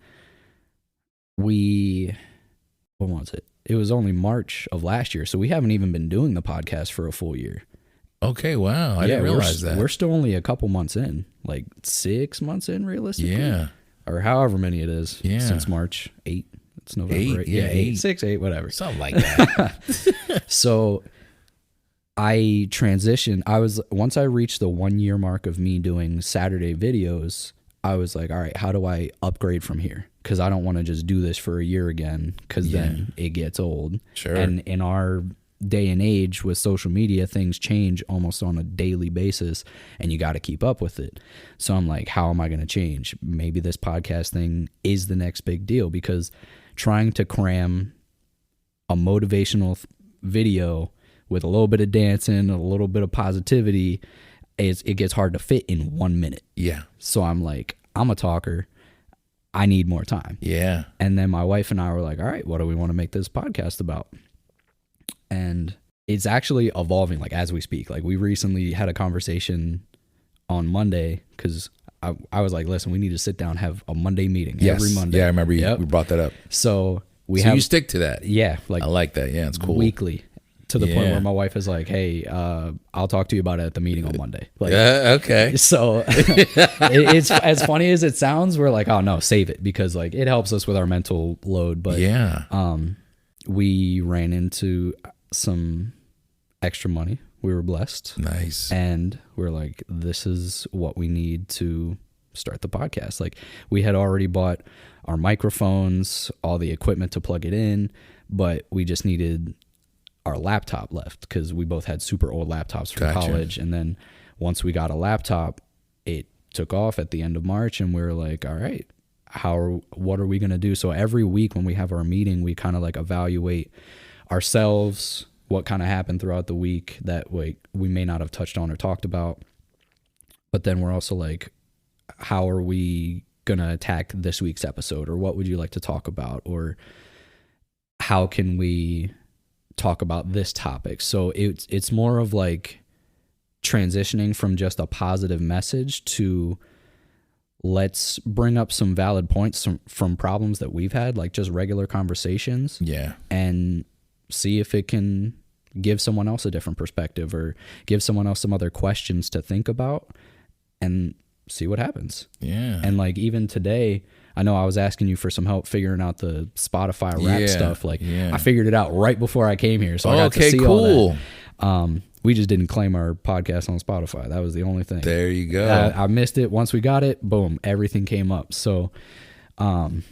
what was it? It was only March of last year. So we haven't even been doing the podcast for a full year. Okay. Wow. I didn't realize that. We're still only a couple months in, like 6 months in realistically. Yeah. Or however many it is since March 8. It's November 8. 8. 6, 8, whatever. Something like that. So I transitioned. Once I reached the 1 year mark of me doing Saturday videos, I was like, all right, how do I upgrade from here? Because I don't want to just do this for a year again, because then it gets old. Sure. And in our day and age with social media, things change almost on a daily basis, and you got to keep up with it. So I'm like, how am I going to change? Maybe this podcast thing is the next big deal, because trying to cram a motivational video with a little bit of dancing, a little bit of positivity, it gets hard to fit in 1 minute. Yeah. So I'm like, I'm a talker. I need more time. Yeah. And then my wife and I were like, all right, what do we want to make this podcast about? And it's actually evolving, like, as we speak. Like, we recently had a conversation on Monday, because I was like, listen, we need to sit down and have a Monday meeting every Monday. Yeah, I remember we brought that up. So you stick to that. Yeah. Like, I like that. Yeah, it's cool. Weekly. To the point where my wife is like, hey, I'll talk to you about it at the meeting on Monday. Like, okay. So it's as funny as it sounds. We're like, oh, no, save it, because like it helps us with our mental load. But we ran into some extra money. We were blessed. Nice. And we're like, this is what we need to start the podcast. Like, we had already bought our microphones, all the equipment to plug it in, but we just needed our laptop left, because we both had super old laptops from college. And then once we got a laptop, it took off at the end of March, and we were like, all right, what are we going to do? So every week when we have our meeting, we kind of like evaluate ourselves, what kind of happened throughout the week that we may not have touched on or talked about. But then we're also like, how are we going to attack this week's episode? Or what would you like to talk about? Or how can we talk about this topic? So it's more of like transitioning from just a positive message to let's bring up some valid points from problems that we've had, like just regular conversations. Yeah. And see if it can give someone else a different perspective or give someone else some other questions to think about and see what happens. Yeah. And like even today, I know I was asking you for some help figuring out the Spotify rap stuff. Like I figured it out right before I came here. So I got to see all that. We just didn't claim our podcast on Spotify. That was the only thing. There you go. I missed it. Once we got it, boom, everything came up. So lost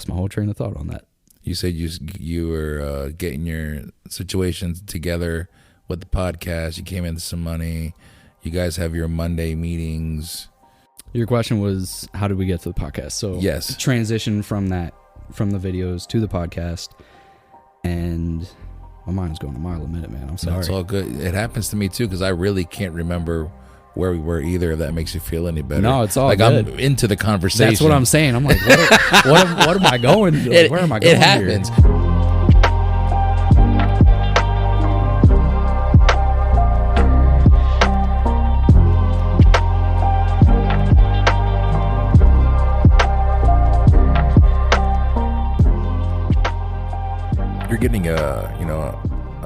my whole train of thought on that. You said you were getting your situations together with the podcast. You came into some money. You guys have your Monday meetings. Your question was, how did we get to the podcast? So yes, transition from the videos to the podcast, and my mind's going a mile a minute, man. I'm sorry. It's all good. It happens to me too because I really can't remember where we were either. If that makes you feel any better. No, it's all like good. I'm into the conversation. That's what I'm saying. I'm like, what am I going? Where am I going? It happens. Here? You're getting a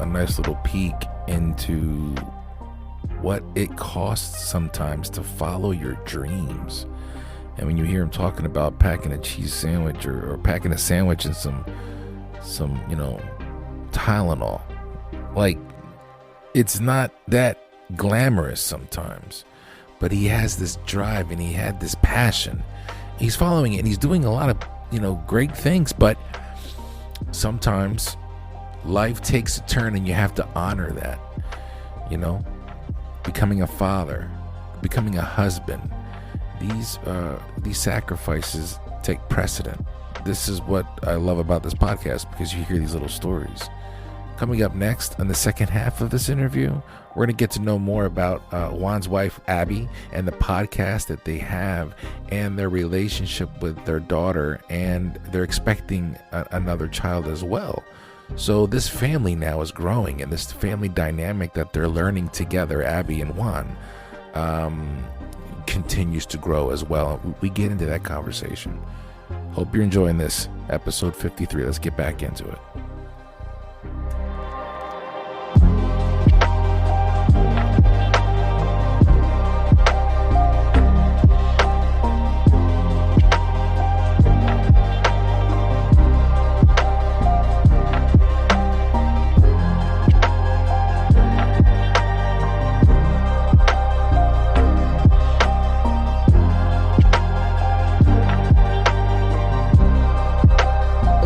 nice little peek into what it costs sometimes to follow your dreams. And when you hear him talking about packing a cheese sandwich or packing a sandwich and some Tylenol, like it's not that glamorous sometimes, but he has this drive and he had this passion. He's following it and he's doing a lot of great things, but sometimes life takes a turn and you have to honor that. Becoming a father, becoming a husband, these sacrifices take precedent. This is what I love about this podcast, because you hear these little stories. Coming up next on the second half of this interview, we're going to get to know more about Juan's wife, Abby, and the podcast that they have and their relationship with their daughter, and they're expecting another child as well. So this family now is growing, and this family dynamic that they're learning together, Abby and Juan, continues to grow as well. We get into that conversation. Hope you're enjoying this episode 53. Let's get back into it.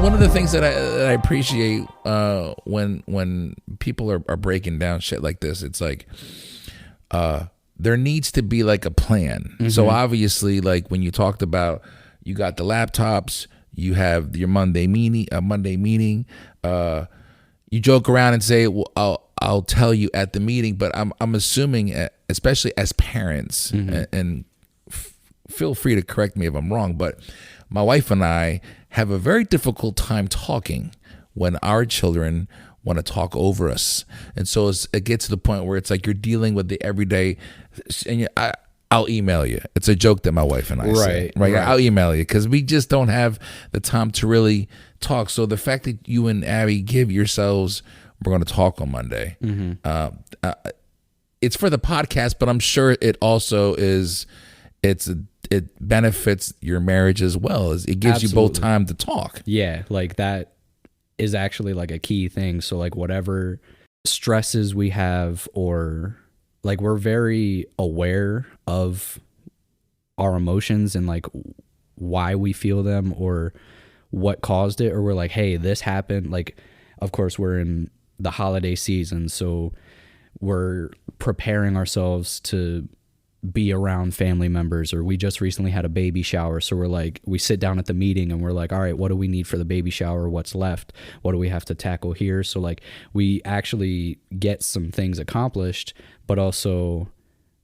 One of the things that I appreciate when people are breaking down shit like this, it's like there needs to be like a plan. Mm-hmm. So obviously, like when you talked about, you got the laptops, you have your Monday meeting. You joke around and say, "Well, I'll tell you at the meeting," but I'm assuming, especially as parents, mm-hmm. and feel free to correct me if I'm wrong, but my wife and I have a very difficult time talking when our children want to talk over us. And so it gets to the point where it's like you're dealing with the everyday, and I'll email you. It's a joke that my wife and I say. Right. I'll email you because we just don't have the time to really talk. So the fact that you and Abby give yourselves, we're going to talk on Monday. Mm-hmm. It's for the podcast, but I'm sure it also is, it benefits your marriage as well. It gives Absolutely. You both time to talk. Yeah, like that is actually like a key thing. So like whatever stresses we have, or like we're very aware of our emotions and like why we feel them or what caused it, or we're like, hey, this happened. Like, of course, we're in the holiday season, so we're preparing ourselves to be around family members, or we just recently had a baby shower. So we're like, we sit down at the meeting and we're like, all right, what do we need for the baby shower? What's left? What do we have to tackle here? So like we actually get some things accomplished, but also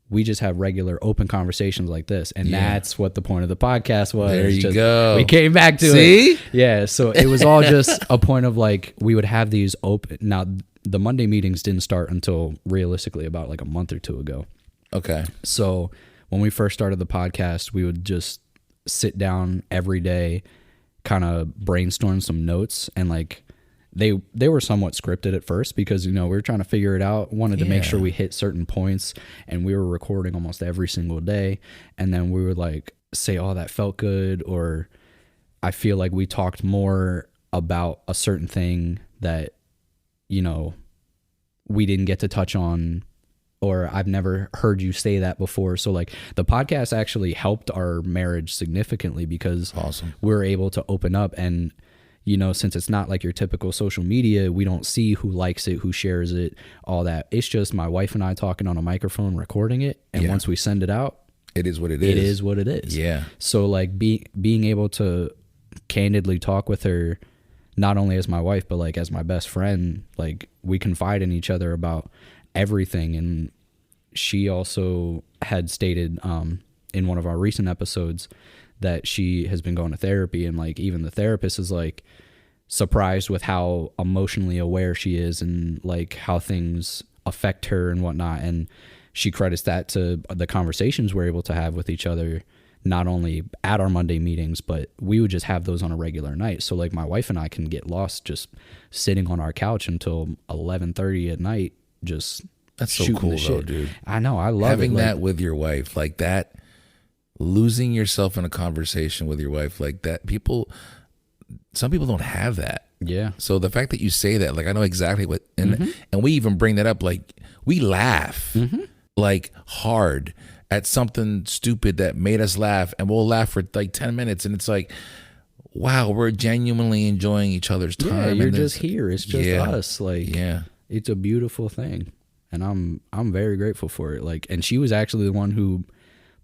we just have regular open conversations like this. And that's what the point of the podcast was. There you go. We came back to it. Yeah. So it was all just a point of like, we would have these open. Now, the Monday meetings didn't start until realistically about like a month or two ago. Okay. So when we first started the podcast, we would just sit down every day, kind of brainstorm some notes, and like they were somewhat scripted at first because, you know, we were trying to figure it out, wanted to make sure we hit certain points, and we were recording almost every single day. And then we would like say, oh, that felt good, or I feel like we talked more about a certain thing that, you know, we didn't get to touch on, or I've never heard you say that before. So like the podcast actually helped our marriage significantly because we're able to open up. And, you know, since it's not like your typical social media, we don't see who likes it, who shares it, all that. It's just my wife and I talking on a microphone, recording it. And once we send it out, it is what it is. It is what it is. Yeah. So like being able to candidly talk with her, not only as my wife, but like as my best friend, like we confide in each other about everything. And she also had stated in one of our recent episodes that she has been going to therapy, and like even the therapist is like surprised with how emotionally aware she is and like how things affect her and whatnot. And she credits that to the conversations we're able to have with each other, not only at our Monday meetings, but we would just have those on a regular night. So like my wife and I can get lost just sitting on our couch until 11:30 at night, just that's so cool though, dude. I know, I love having it. that with your wife, like that, losing yourself in a conversation with your wife like that. Some people don't have that. Yeah. So the fact that you say that, like I know exactly what, and we even bring that up, like we laugh like hard at something stupid that made us laugh, and we'll laugh for like 10 minutes, and it's like, wow, we're genuinely enjoying each other's time. Yeah, you're just here. It's just us. Like, yeah, it's a beautiful thing, and I'm very grateful for it. Like, and she was actually the one who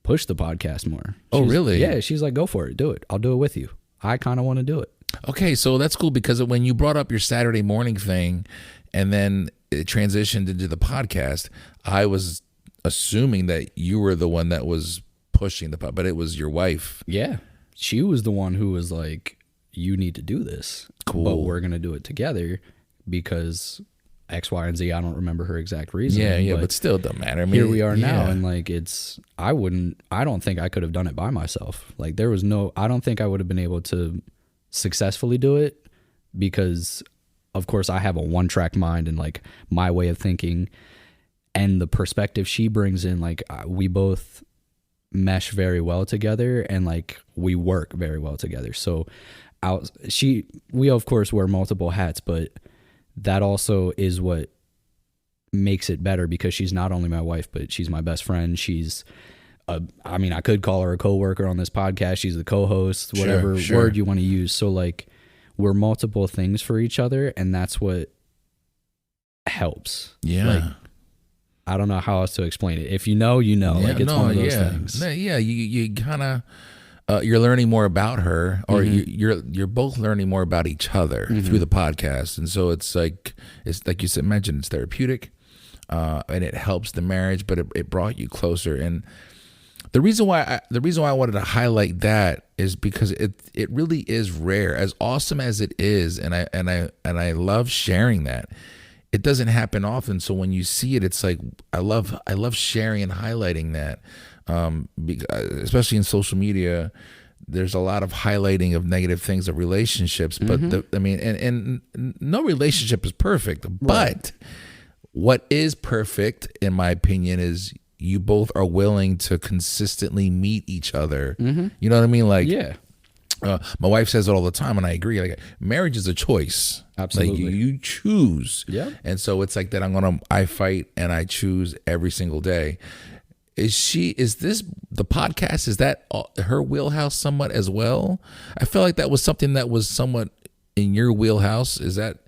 pushed the podcast more. Really? Yeah, she's like, go for it, do it. I'll do it with you. I kind of want to do it. Okay, so that's cool, because when you brought up your Saturday morning thing, and then it transitioned into the podcast, I was assuming that you were the one that was pushing but it was your wife. Yeah, she was the one who was like, you need to do this. Cool. But we're gonna do it together because X, Y, and Z. I don't remember her exact reason. Yeah, but still it doesn't matter. I mean, here we are now, and like I don't think I could have done it by myself. Like I don't think I would have been able to successfully do it, because of course I have a one-track mind and like my way of thinking, and the perspective she brings in, like we both mesh very well together, and like we work very well together. So we of course wear multiple hats, but that also is what makes it better, because she's not only my wife, but she's my best friend. She's I could call her a coworker on this podcast. She's the co-host, whatever word you want to use. So like we're multiple things for each other, and that's what helps. Yeah. Like, I don't know how else to explain it. If you know, you know. Yeah, like it's one of those things. Yeah, you kind of you're learning more about her, or you're both learning more about each other through the podcast, and so it's like you said, mentioned, it's therapeutic, and it helps the marriage, but it brought you closer. And the reason why I wanted to highlight that is because it really is rare, as awesome as it is, and I love sharing that. It doesn't happen often, so when you see it, it's like I love sharing and highlighting that, especially in social media. There's a lot of highlighting of negative things of relationships, but and no relationship is perfect. Right. But what is perfect, in my opinion, is you both are willing to consistently meet each other. You know what I mean? Like, yeah. My wife says it all the time, and I agree. Like, marriage is a choice. Absolutely. Like, you choose. Yeah. And so it's like that. I fight and I choose every single day. Is this the podcast? Is that her wheelhouse somewhat as well? I feel like that was something that was somewhat in your wheelhouse. Is that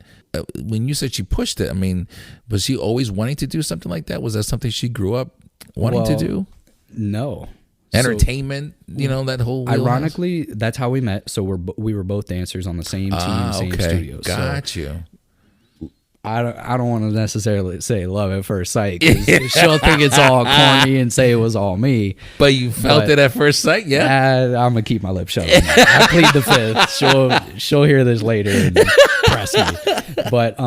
when you said she pushed it? I mean, was she always wanting to do something like that? Was that something she grew up wanting to do? No. Entertainment, that whole wheelhouse? Ironically, that's how we met. So we were both dancers on the same team, same studio. Got you. I don't want to necessarily say love at first sight, because she'll think it's all corny and say it was all me. But you felt it at first sight, yeah. I'm gonna keep my lips shut. I plead the fifth. She'll hear this later and press me. But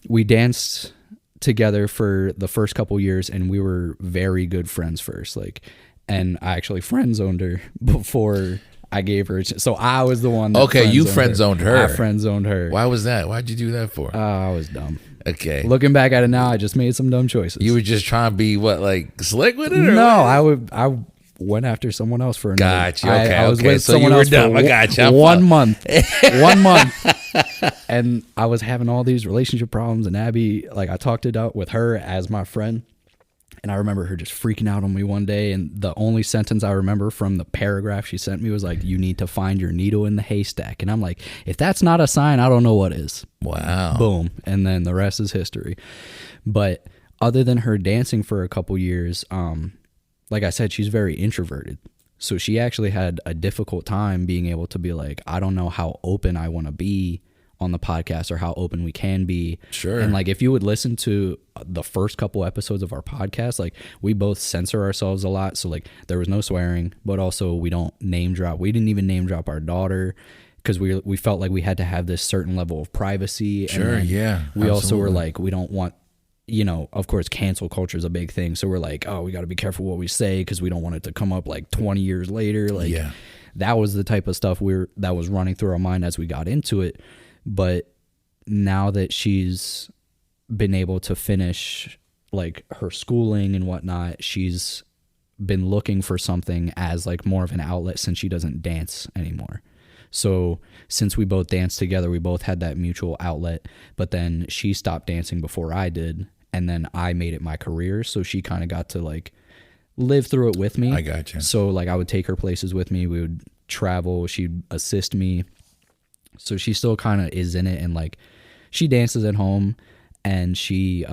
we danced together for the first couple years, and we were very good friends first. Like, and I actually friend zoned her before I gave her. So I was the one. That you friend zoned her. I friend zoned her. Why was that? Why'd you do that for? I was dumb. Okay. Looking back at it now, I just made some dumb choices. You were just trying to be like slick with it? Or no, what? I went after someone else for another. Gotcha. Okay. I was with so someone you were else dumb. for I got you. 1 month. 1 month. And I was having all these relationship problems, and Abby, like, I talked it out with her as my friend. And I remember her just freaking out on me one day. And the only sentence I remember from the paragraph she sent me was like, "You need to find your needle in the haystack." And I'm like, if that's not a sign, I don't know what is. Wow. Boom. And then the rest is history. But other than her dancing for a couple years, like I said, she's very introverted. So she actually had a difficult time being able to be like, I don't know how open I want to be on the podcast, or how open we can be. Sure. And like, if you would listen to the first couple episodes of our podcast, like, we both censor ourselves a lot. So like, there was no swearing, but also we don't name drop. We didn't even name drop our daughter, because we felt like we had to have this certain level of privacy. Sure. And yeah. we also were like, we don't want, of course, cancel culture is a big thing. So we're like, oh, we got to be careful what we say, because we don't want it to come up like 20 years later. Like, that was the type of stuff that was running through our mind as we got into it. But now that she's been able to finish like her schooling and whatnot, she's been looking for something as like more of an outlet, since she doesn't dance anymore. So since we both danced together, we both had that mutual outlet. But then she stopped dancing before I did, and then I made it my career. So she kind of got to like live through it with me. I got you. So like, I would take her places with me. We would travel. She'd assist me. So she still kind of is in it, and like, she dances at home, and she's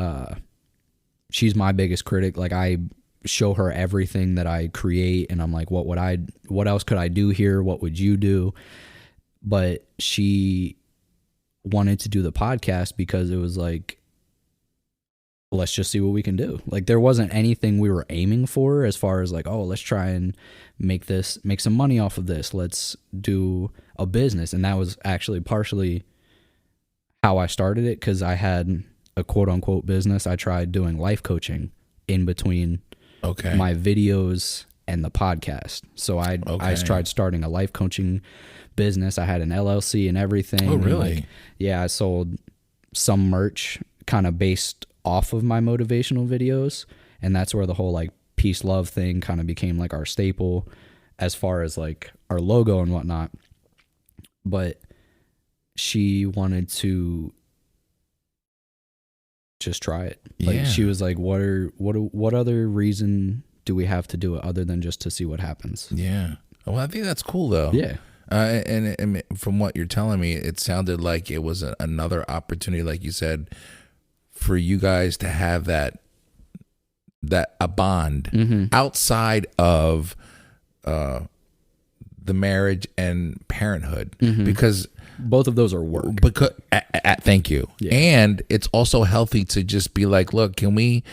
my biggest critic. Like, I show her everything that I create, and I'm like, what else could I do here? What would you do? But she wanted to do the podcast because it was like, let's just see what we can do. Like, there wasn't anything we were aiming for as far as like, oh, let's try and make some money off of this. Let's do a business. And that was actually partially how I started it, because I had a quote unquote business. I tried doing life coaching in between my videos and the podcast. So I tried starting a life coaching business. I had an LLC and everything. Oh, really? And like, yeah, I sold some merch kind of based off of my motivational videos, and that's where the whole like peace love thing kind of became like our staple as far as like our logo and whatnot. But she wanted to just try it. Like, she was like, what other reason do we have to do it other than just to see what happens? Yeah. Well, I think that's cool though. Yeah. And from what you're telling me, it sounded like it was another opportunity, like you said, for you guys to have that a bond outside of the marriage and parenthood, because both of those are work. Because thank you. Yeah. And it's also healthy to just be like, look, can we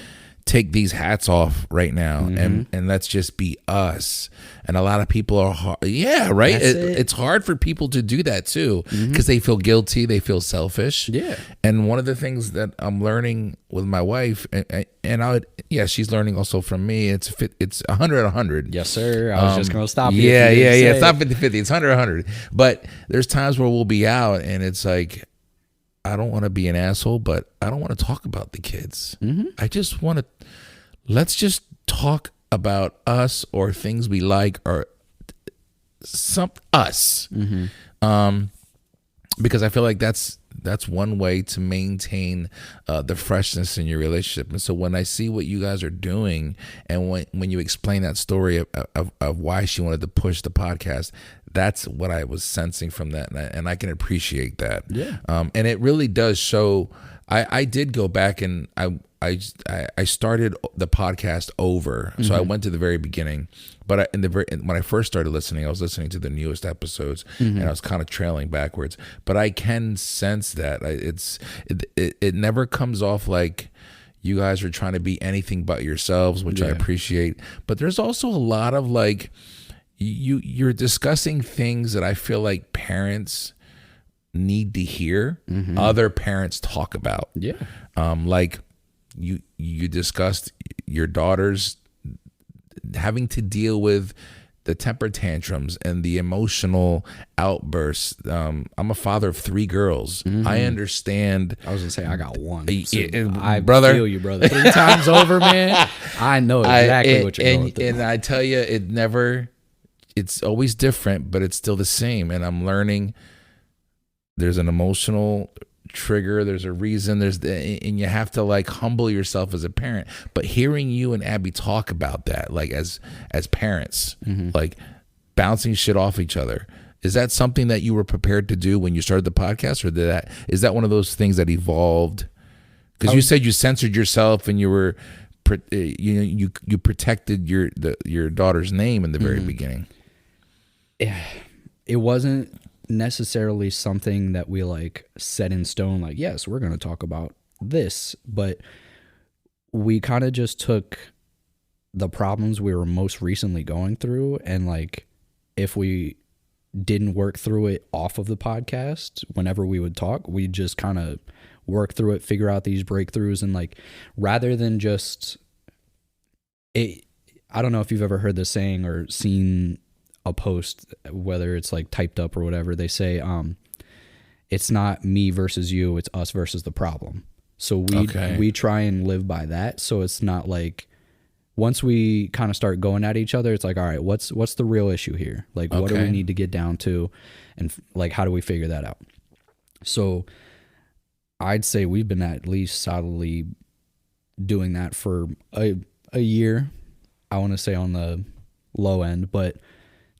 take these hats off right now and let's just be us. And a lot of people are hard. Yeah, right. It's hard for people to do that too, because they feel guilty, they feel selfish. Yeah. And one of the things that I'm learning with my wife, and she's learning also from me. It's 100-100. Yes, sir. I was just gonna stop you. Yeah. It's not 50-50. It's 100-100. But there's times where we'll be out and it's like, I don't want to be an asshole, but I don't want to talk about the kids. I just want to, let's just talk about us or things we like or us. Because I feel like that's one way to maintain the freshness in your relationship. And so when I see what you guys are doing, and when you explain that story of why she wanted to push the podcast, that's what I was sensing from that, and I can appreciate that. Yeah. And it really does show, I did go back and I started the podcast over, so I went to the very beginning. But when I first started listening, I was listening to the newest episodes, and I was kind of trailing backwards. But I can sense that it never comes off like you guys are trying to be anything but yourselves, which I appreciate. But there's also a lot of like you're discussing things that I feel like parents need to hear other parents talk about. Yeah. Like you discussed your daughters having to deal with the temper tantrums and the emotional outbursts. I'm a father of 3 girls. I understand. I was gonna say I got one. So I brother, feel you, brother. 3 times over, man. I know exactly what you're going through. And I tell you, it's always different, but it's still the same. And I'm learning there's an emotional trigger, there's a reason, and you have to like humble yourself as a parent. But hearing you and Abby talk about that, like as parents, like bouncing shit off each other, is that something that you were prepared to do when you started the podcast, or is that one of those things that evolved? Because you said you censored yourself and you were, you protected your daughter's name in the very beginning. It wasn't necessarily something that we like set in stone, like, yes, we're going to talk about this, but we kind of just took the problems we were most recently going through, and like if we didn't work through it off of the podcast, whenever we would talk, we just kind of work through it, figure out these breakthroughs, and like rather than just it, I don't know if you've ever heard the saying or seen a post, whether it's like typed up or whatever, they say it's not me versus you, it's us versus the problem. So we try and live by that. So it's not like once we kind of start going at each other, it's like, all right, what's the real issue here? Like what do we need to get down to, and like how do we figure that out? So I'd say we've been at least solidly doing that for a year. I want to say on the low end, but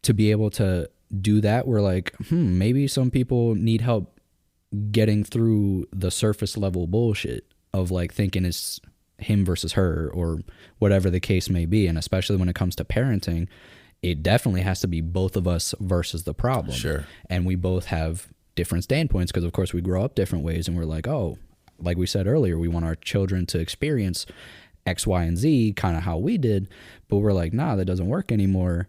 to be able to do that, we're like, maybe some people need help getting through the surface level bullshit of like thinking it's him versus her or whatever the case may be. And especially when it comes to parenting, it definitely has to be both of us versus the problem. Sure. And we both have different standpoints because of course we grow up different ways, and we're like, oh, like we said earlier, we want our children to experience X, Y, and Z kind of how we did, but we're like, nah, that doesn't work anymore.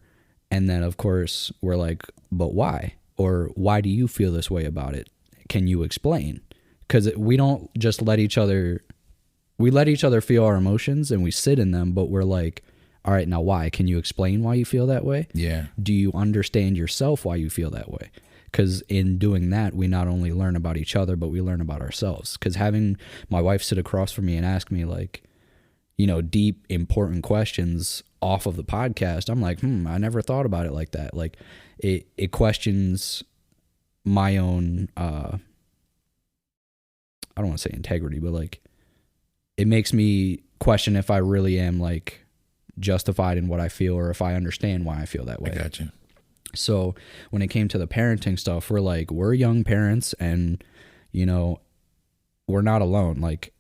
And then, of course, we're like, but why? Or why do you feel this way about it? Can you explain? Because we don't just let each other feel our emotions and we sit in them, but we're like, all right, now why? Can you explain why you feel that way? Yeah. Do you understand yourself why you feel that way? Because in doing that, we not only learn about each other, but we learn about ourselves. Because having my wife sit across from me and ask me like, deep, important questions off of the podcast, I'm like, I never thought about it like that. Like it questions my own, I don't want to say integrity, but like it makes me question if I really am like justified in what I feel, or if I understand why I feel that way. I got you. So when it came to the parenting stuff, we're young parents, and we're not alone. Like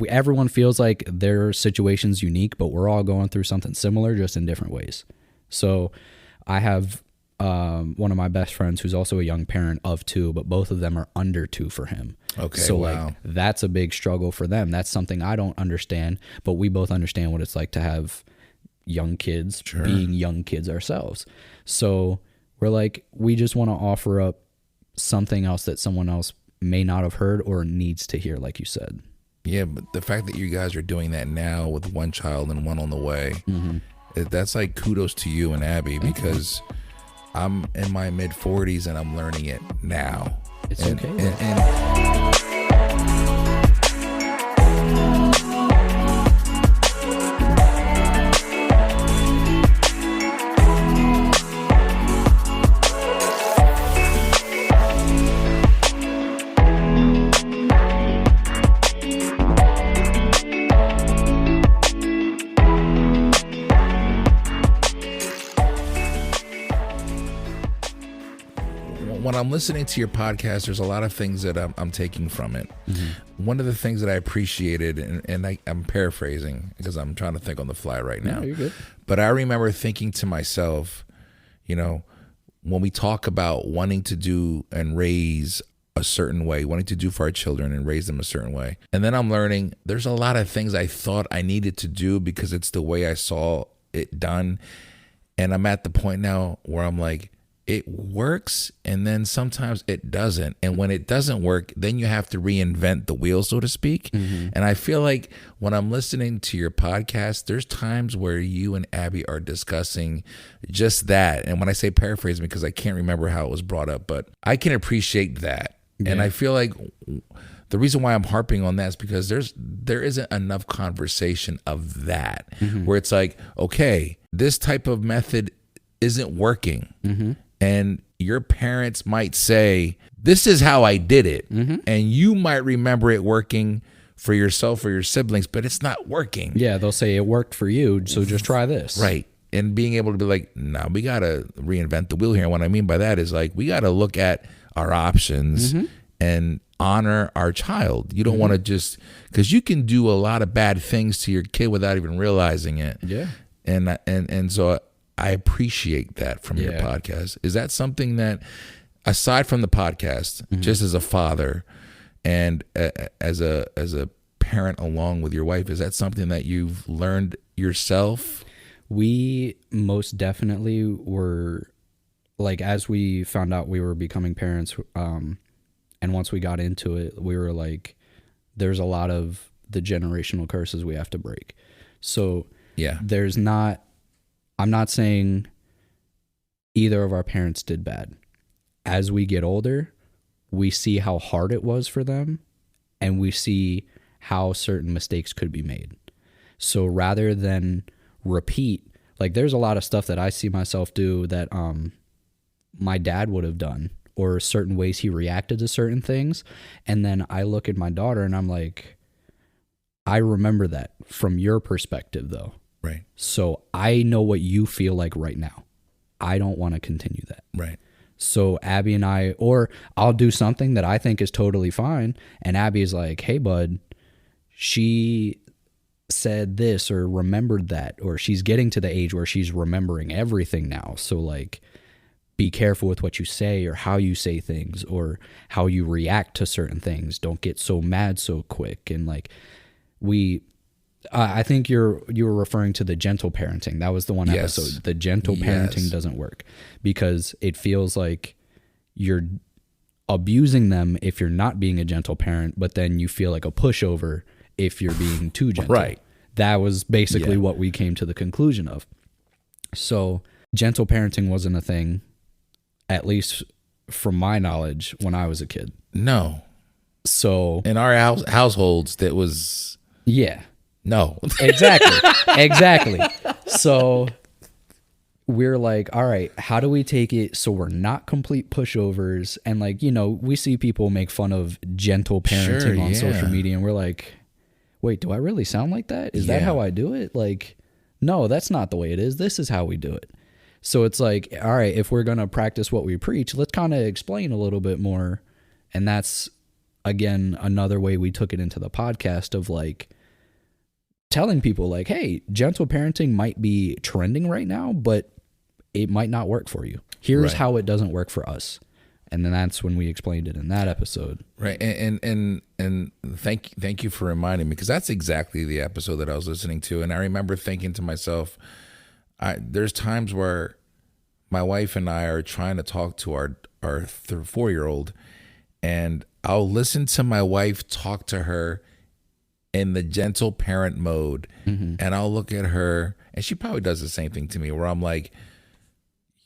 everyone feels like their situation's unique, but we're all going through something similar, just in different ways. So I have one of my best friends who's also a young parent of 2, but both of them are under 2 for him. Okay. So wow. like that's a big struggle for them. That's something I don't understand, but we both understand what it's like to have young kids, sure, being young kids ourselves. So we're like, we just want to offer up something else that someone else may not have heard or needs to hear, like you said. Yeah, but the fact that you guys are doing that now with 1 child and 1 on the way, that's like kudos to you and Abby, because I'm in my mid-40s and I'm learning it now. It's okay. when I'm listening to your podcast, there's a lot of things that I'm taking from it. One of the things that I appreciated, and I'm paraphrasing because I'm trying to think on the fly right now. No, you're good. But I remember thinking to myself, you know, when we talk about wanting to do and raise a certain way, wanting to do for our children and raise them a certain way. And then I'm learning there's a lot of things I thought I needed to do because it's the way I saw it done. And I'm at the point now where I'm like, it works, and then sometimes it doesn't. And when it doesn't work, then you have to reinvent the wheel, so to speak. And I feel like when I'm listening to your podcast, there's times where you and Abby are discussing just that. And when I say paraphrase, because I can't remember how it was brought up, but I can appreciate that. And I feel like the reason why I'm harping on that is because there isn't enough conversation of that, where it's like, okay, this type of method isn't working. And your parents might say, this is how I did it. And you might remember it working for yourself or your siblings, but it's not working. Yeah, they'll say it worked for you, so just try this. Right. And being able to be like, nah, we got to reinvent the wheel here. And what I mean by that is like, we got to look at our options and honor our child. You don't want to just, because you can do a lot of bad things to your kid without even realizing it. Yeah. And so I appreciate that from your podcast. Is that something that, aside from the podcast, just as a father and as a parent along with your wife, is that something that you've learned yourself? We most definitely were, like, as we found out we were becoming parents, and once we got into it, we were like, there's a lot of the generational curses we have to break. So I'm not saying either of our parents did bad. As we get older, we see how hard it was for them, and we see how certain mistakes could be made. So rather than repeat, like, there's a lot of stuff that I see myself do that my dad would have done, or certain ways he reacted to certain things. And then I look at my daughter and I'm like, I remember that from your perspective though. Right. So I know what you feel like right now. I don't want to continue that. Right. So Abby and I, or I'll do something that I think is totally fine, and Abby's like, hey bud, she said this or remembered that, or she's getting to the age where she's remembering everything now. So like, be careful with what you say or how you say things or how you react to certain things. Don't get so mad so quick. And like, I think you were referring to the gentle parenting. That was the one episode. The gentle parenting doesn't work because it feels like you're abusing them if you're not being a gentle parent, but then you feel like a pushover if you're being too gentle. Right. That was basically what we came to the conclusion of. So gentle parenting wasn't a thing, at least from my knowledge, when I was a kid. No. So in our households, that was... Yeah. No. Exactly. So we're like, all right, how do we take it so we're not complete pushovers? And like, you know, we see people make fun of gentle parenting on social media, and we're like, wait, do I really sound like that? Is that how I do it? Like, no, that's not the way it is. This is how we do it. So it's like, all right, if we're going to practice what we preach, let's kind of explain a little bit more. And that's, again, another way we took it into the podcast of like telling people like, hey, gentle parenting might be trending right now, but it might not work for you. Here's how it doesn't work for us. And then that's when we explained it in that episode. Right. And thank you for reminding me, because that's exactly the episode that I was listening to. And I remember thinking to myself, there's times where my wife and I are trying to talk to our 4-year-old, and I'll listen to my wife talk to her in the gentle parent mode. And I'll look at her, and she probably does the same thing to me, where I'm like,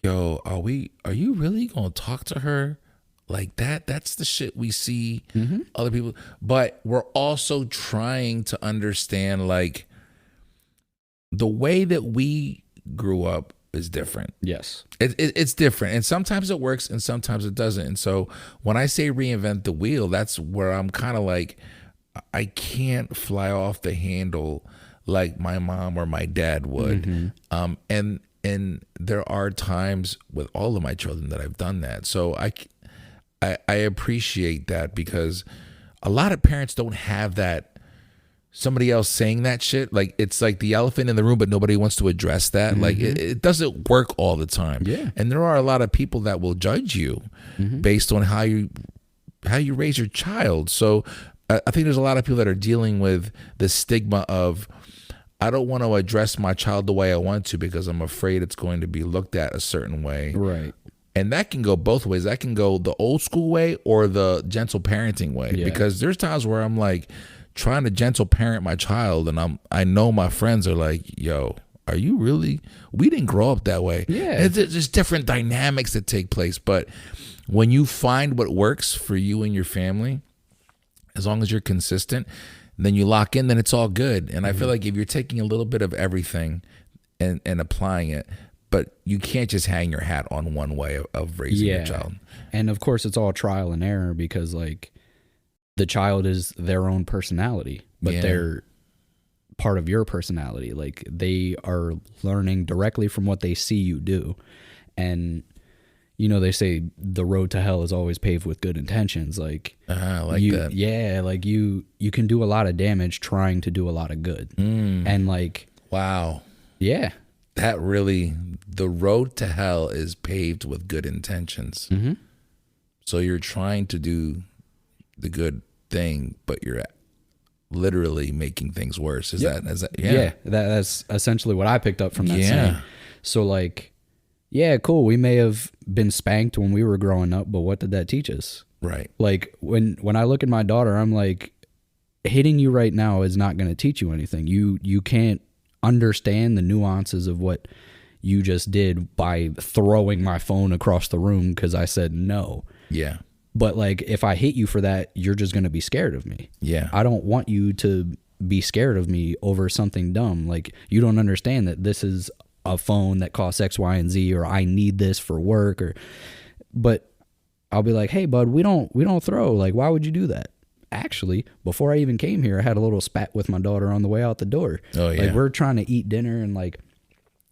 yo, are you really going to talk to her like that? That's the shit we see other people. But we're also trying to understand, like, the way that we grew up is different. Yes. It's different. And sometimes it works and sometimes it doesn't. And so when I say reinvent the wheel, that's where I'm kind of like, I can't fly off the handle like my mom or my dad would. And there are times with all of my children that I've done that. So I appreciate that, because a lot of parents don't have that, somebody else saying that shit. Like, it's like the elephant in the room, but nobody wants to address that. Mm-hmm. Like, it doesn't work all the time. Yeah. And there are a lot of people that will judge you based on how you raise your child. So I think there's a lot of people that are dealing with the stigma of, I don't want to address my child the way I want to because I'm afraid it's going to be looked at a certain way. Right. And that can go both ways. That can go the old school way or the gentle parenting way. Yeah. Because there's times where I'm like trying to gentle parent my child, and I know my friends are like, yo, are you really? We didn't grow up that way. Yeah. There's just different dynamics that take place. But when you find what works for you and your family, as long as you're consistent, then you lock in, then it's all good. And I feel like if you're taking a little bit of everything and applying it, but you can't just hang your hat on one way of raising your child. And of course, it's all trial and error, because like the child is their own personality, but they're part of your personality. Like, they are learning directly from what they see you do. And, you know, they say the road to hell is always paved with good intentions. Like, I like that. Yeah, like you can do a lot of damage trying to do a lot of good. And like, wow. Yeah. That really, the road to hell is paved with good intentions. Mm-hmm. So you're trying to do the good thing, but you're literally making things worse. Is that? Yeah. That's essentially what I picked up from that saying. So like, yeah, cool. We may have been spanked when we were growing up, but what did that teach us? Right. Like when I look at my daughter, I'm like, hitting you right now is not going to teach you anything. You can't understand the nuances of what you just did by throwing my phone across the room because I said no. Yeah. But like, if I hit you for that, you're just going to be scared of me. Yeah. I don't want you to be scared of me over something dumb. Like, you don't understand that this is a phone that costs X, Y, and Z, or I need this for work, but I'll be like, hey bud, we don't throw. Like, why would you do that? Actually, before I even came here, I had a little spat with my daughter on the way out the door. Oh yeah. Like, we're trying to eat dinner, and like,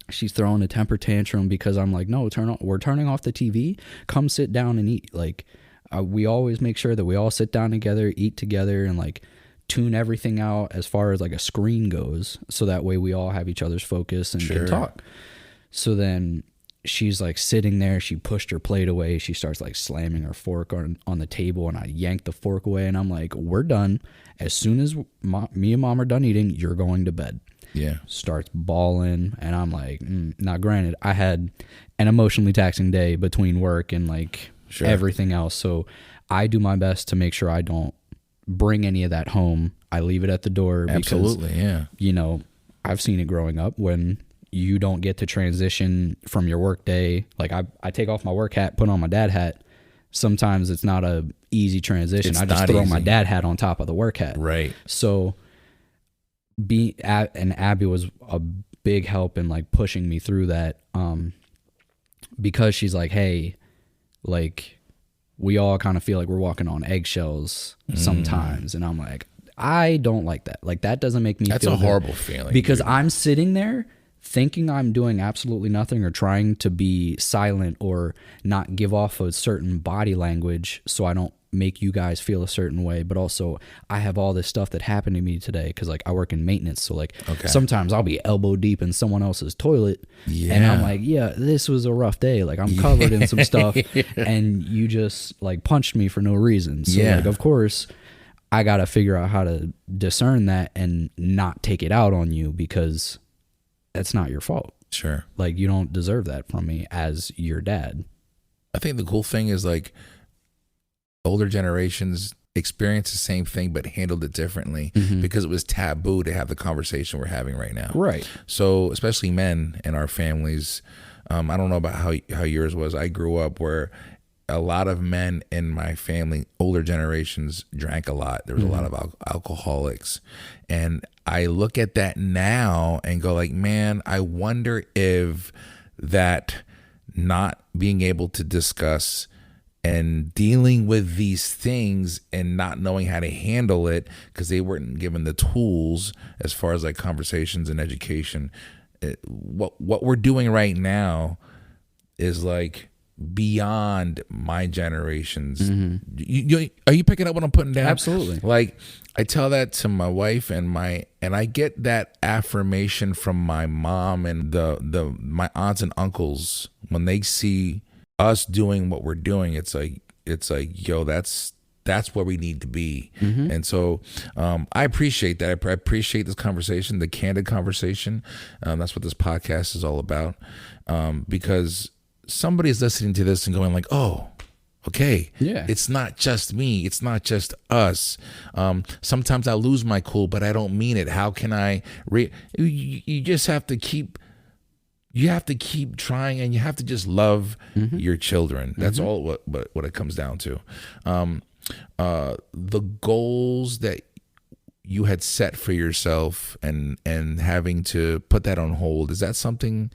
she's throwing a temper tantrum because I'm like, no, we're turning off the TV. Come sit down and eat. Like, we always make sure that we all sit down together, eat together, and like tune everything out as far as like a screen goes, so that way we all have each other's focus and can talk. So then she's like sitting there, she pushed her plate away, she starts like slamming her fork on the table, and I yanked the fork away, and I'm like, we're done. As soon as me and mom are done eating, you're going to bed. Yeah. Starts bawling, and I'm like, now granted, I had an emotionally taxing day between work and like everything else, so I do my best to make sure I don't bring any of that home. I leave it at the door. Absolutely. Because, you know, I've seen it growing up when you don't get to transition from your work day. Like, I take off my work hat, put on my dad hat. Sometimes it's not a easy transition. I just throw my dad hat on top of the work hat. Right. So and Abby was a big help in like pushing me through that. Because she's like, hey, like, we all kind of feel like we're walking on eggshells sometimes. And I'm like, I don't like that. Like, that doesn't make me feel good. That's a horrible feeling. Because I'm sitting there thinking I'm doing absolutely nothing, or trying to be silent or not give off a certain body language so I don't make you guys feel a certain way. But also, I have all this stuff that happened to me today because like I work in maintenance, so like sometimes I'll be elbow deep in someone else's toilet, and I'm like, yeah, this was a rough day, like I'm covered in some stuff, and you just like punched me for no reason. So like, of course I gotta figure out how to discern that and not take it out on you, because that's not your fault. Sure. Like, you don't deserve that from me as your dad. I think the cool thing is like older generations experienced the same thing but handled it differently because it was taboo to have the conversation we're having right now. Right. So especially men in our families, I don't know about how yours was. I grew up where a lot of men in my family, older generations, drank a lot. There was a lot of alcoholics. And I look at that now and go like, man, I wonder if that not being able to discuss and dealing with these things and not knowing how to handle it because they weren't given the tools as far as like conversations and education. What we're doing right now is like beyond my generations. Are you picking up what I'm putting down? Absolutely. Like, I tell that to my wife and I get that affirmation from my mom and my aunts and uncles when they see us doing what we're doing. It's like, yo, that's where we need to be. And so I appreciate that. I appreciate this conversation, the candid conversation. That's what this podcast is all about. Because somebody's listening to this and going like, oh, okay, yeah, it's not just me. It's not just us. Sometimes I lose my cool, but I don't mean it. How can I? You just have to keep. You have to keep trying, and you have to just love your children. That's all what it comes down to. The goals that you had set for yourself, and having to put that on hold. Is that something?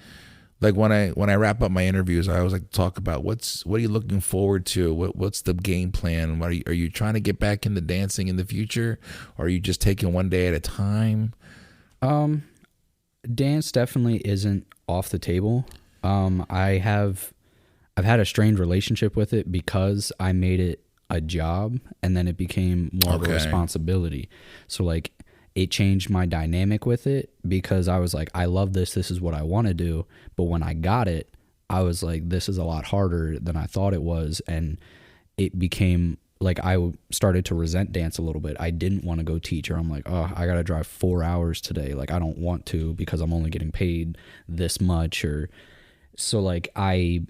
Like when I wrap up my interviews, I always like to talk about what are you looking forward to? What's the game plan? Are you trying to get back into dancing in the future, or are you just taking one day at a time? Dance definitely isn't off the table. I've had a strained relationship with it because I made it a job and then it became more of a responsibility. So like it changed my dynamic with it because I was like, I love this. This is what I want to do. But when I got it, I was like, this is a lot harder than I thought it was. And it became like I started to resent dance a little bit. I didn't want to go teach, or I'm like, oh, I got to drive 4 hours today. Like, I don't want to because I'm only getting paid this much. Or so like I'm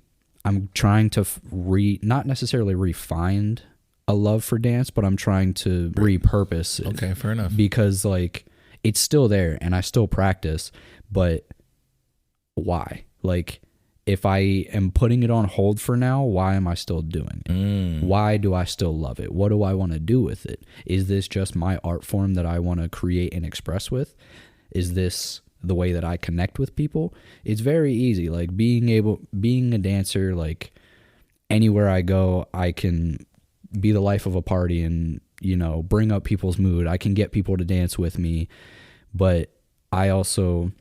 trying to not necessarily refine a love for dance, but I'm trying to repurpose it. Okay, fair enough. Because like it's still there and I still practice, but why? Like if I am putting it on hold for now, why am I still doing it? Why do I still love it? What do I want to do with it? Is this just my art form that I want to create and express with? Is this the way that I connect with people? It's very easy. Like being a dancer, like anywhere I go, I can be the life of a party and, you know, bring up people's mood. I can get people to dance with me, but I also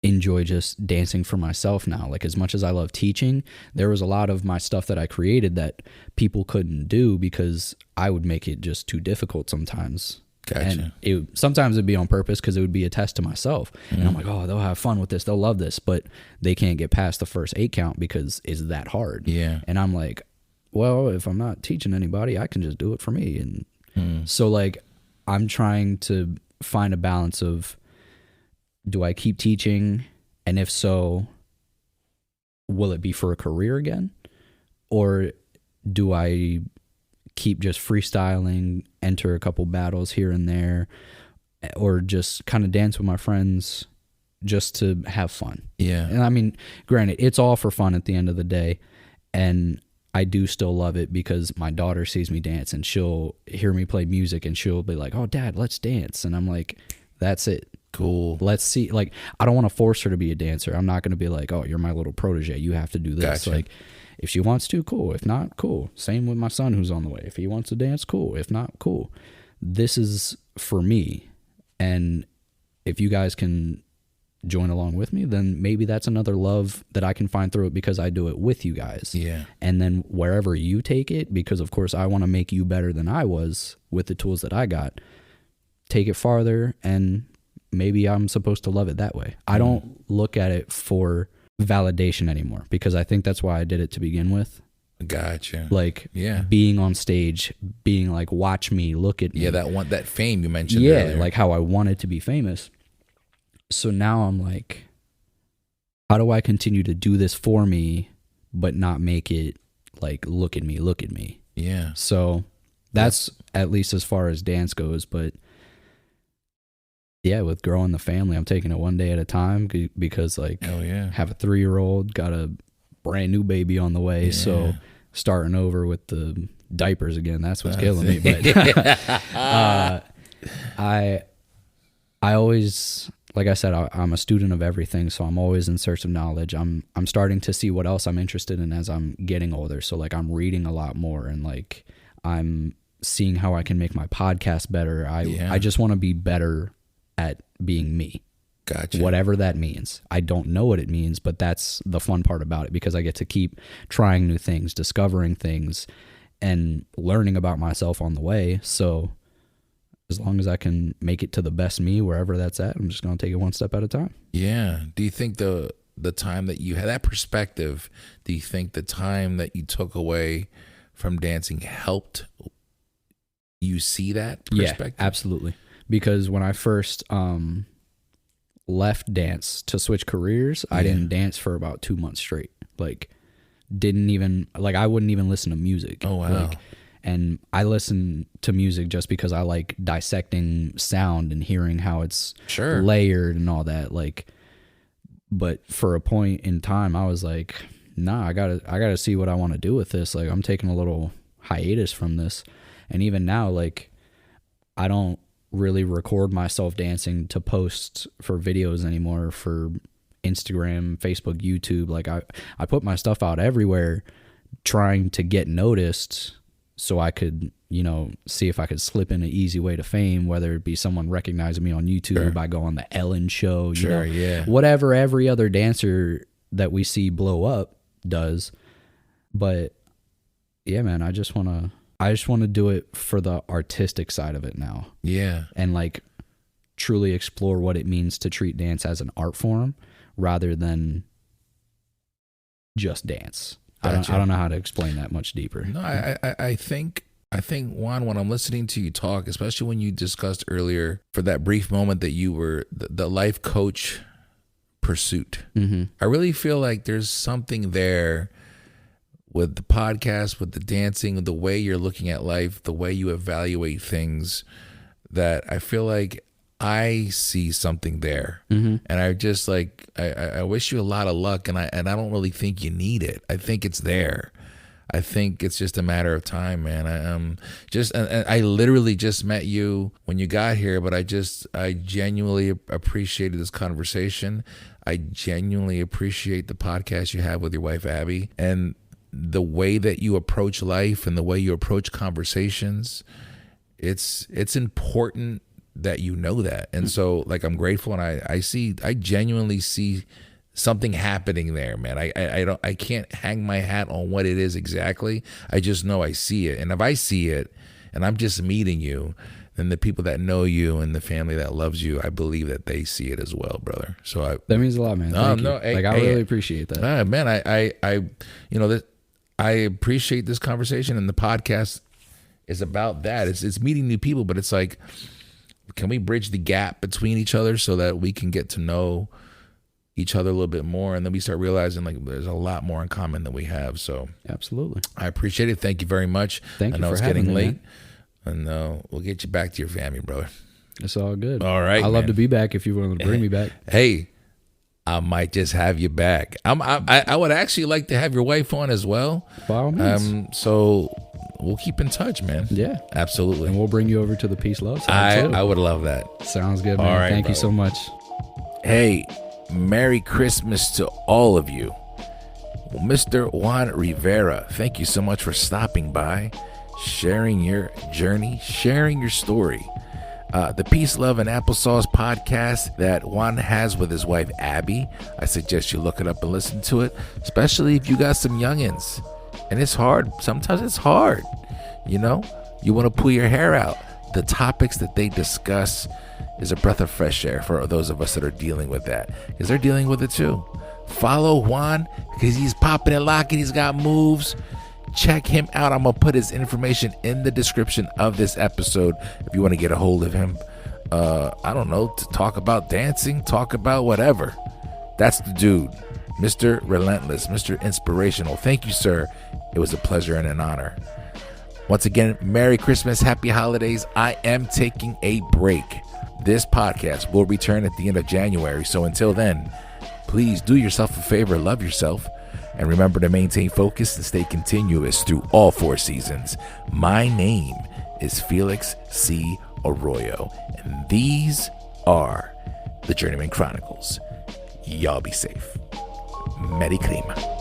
enjoy just dancing for myself now. Like as much as I love teaching, there was a lot of my stuff that I created that people couldn't do because I would make it just too difficult sometimes. Gotcha. And sometimes it'd be on purpose because it would be a test to myself. And I'm like, oh, they'll have fun with this. They'll love this, but they can't get past the first 8 count because it's that hard. Yeah. And I'm like, well, if I'm not teaching anybody, I can just do it for me. And so like, I'm trying to find a balance of, do I keep teaching? And if so, will it be for a career again? Or do I keep just freestyling, enter a couple battles here and there, or just kind of dance with my friends just to have fun? Yeah. And I mean, granted, it's all for fun at the end of the day. And I do still love it because my daughter sees me dance and she'll hear me play music and she'll be like, oh, Dad, let's dance. And I'm like, that's it. Cool. Let's see. Like, I don't want to force her to be a dancer. I'm not going to be like, oh, you're my little protege. You have to do this. Gotcha. Like, if she wants to, cool. If not, cool. Same with my son who's on the way. If he wants to dance, cool. If not, cool. This is for me. And if you guys can join along with me, then maybe that's another love that I can find through it because I do it with you guys. Yeah. And then wherever you take it, because of course I want to make you better than I was with the tools that I got, take it farther, and maybe I'm supposed to love it that way. I don't look at it for validation anymore because I think that's why I did it to begin with. Gotcha. Like, yeah, being on stage, being like, watch me, look at me. Yeah, that fame you mentioned earlier. Like how I wanted to be famous. So now I'm like, how do I continue to do this for me, but not make it like, look at me, look at me. Yeah. So that's at least as far as dance goes. But yeah, with growing the family, I'm taking it one day at a time because like, oh yeah, have a 3-year-old, got a brand new baby on the way. Yeah. So starting over with the diapers again, that's what's killing me. But I always, like I said, I'm a student of everything, so I'm always in search of knowledge. I'm starting to see what else I'm interested in as I'm getting older. So like I'm reading a lot more, and like I'm seeing how I can make my podcast better. I just want to be better at being me. Gotcha. Whatever that means. I don't know what it means, but that's the fun part about it, because I get to keep trying new things, discovering things, and learning about myself on the way. So as long as I can make it to the best me, wherever that's at, I'm just going to take it one step at a time. Yeah. Do you think the time that you had that perspective, do you think the time that you took away from dancing helped you see that perspective? Yeah, absolutely. Because when I first left dance to switch careers, I didn't dance for about 2 months straight. Like, I wouldn't even listen to music. Oh, wow. Like, and I listen to music just because I like dissecting sound and hearing how it's layered and all that. Like, but for a point in time, I was like, nah, I gotta see what I want to do with this. Like, I'm taking a little hiatus from this. And even now, like, I don't really record myself dancing to post for videos anymore for Instagram, Facebook, YouTube. Like, I put my stuff out everywhere trying to get noticed so I could, see if I could slip in an easy way to fame, whether it be someone recognizing me on YouTube by going on the Ellen show, whatever every other dancer that we see blow up does. But yeah, man, I just want to do it for the artistic side of it now. Yeah. And like truly explore what it means to treat dance as an art form rather than just dance. Gotcha. I don't know how to explain that much deeper. No, I think Juan, when I'm listening to you talk, especially when you discussed earlier for that brief moment that you were the life coach pursuit, I really feel like there's something there with the podcast, with the dancing, the way you're looking at life, the way you evaluate things, that I feel like I see something there. And I just like, I wish you a lot of luck, and I don't really think you need it. I think it's there. I think it's just a matter of time, man. I literally just met you when you got here, but I genuinely appreciated this conversation. I genuinely appreciate the podcast you have with your wife, Abby, and the way that you approach life and the way you approach conversations. It's important that you know that. And so like, I'm grateful, and I genuinely see something happening there, man. I can't hang my hat on what it is exactly. I just know I see it. And if I see it and I'm just meeting you, then the people that know you and the family that loves you, I believe that they see it as well, brother. So that means a lot, man. Thank you. I really appreciate that. Man, I appreciate this conversation, and the podcast is about that. It's meeting new people, but it's like, can we bridge the gap between each other so that we can get to know each other a little bit more, and then we start realizing like there's a lot more in common than we have. So absolutely, I appreciate it. Thank you very much. Thank you. I know it's getting late, and we'll get you back to your family, brother. It's all good. All right, I'd love to be back if you want to bring me back. Hey, I might just have you back. I would actually like to have your wife on as well. By all means. So we'll keep in touch, man. Yeah, absolutely. And we'll bring you over to the Peace Love side. I would love that. Sounds good, man. All right, Thank you so much. Hey, Merry Christmas to all of you. Mr. Juan Rivera, thank you so much for stopping by, sharing your journey, sharing your story. The Peace, Love, and Applesauce podcast that Juan has with his wife, Abby, I suggest you look it up and listen to it, especially if you got some youngins. And it's hard. Sometimes it's hard. You want to pull your hair out. The topics that they discuss is a breath of fresh air for those of us that are dealing with that, because they're dealing with it too. Follow Juan, because he's popping and locking. He's got moves. Check him out. I'm going to put his information in the description of this episode if you want to get a hold of him. I don't know, to talk about dancing, talk about whatever. That's the dude. Mr. Relentless, Mr. Inspirational. Thank you, sir. It was a pleasure and an honor. Once again, Merry Christmas, Happy Holidays. I am taking a break. This podcast will return at the end of January. So until then, please do yourself a favor, love yourself, and remember to maintain focus and stay continuous through all 4 seasons. My name is Felix C. Arroyo, and these are the Journeyman Chronicles. Y'all be safe. Merry Clima.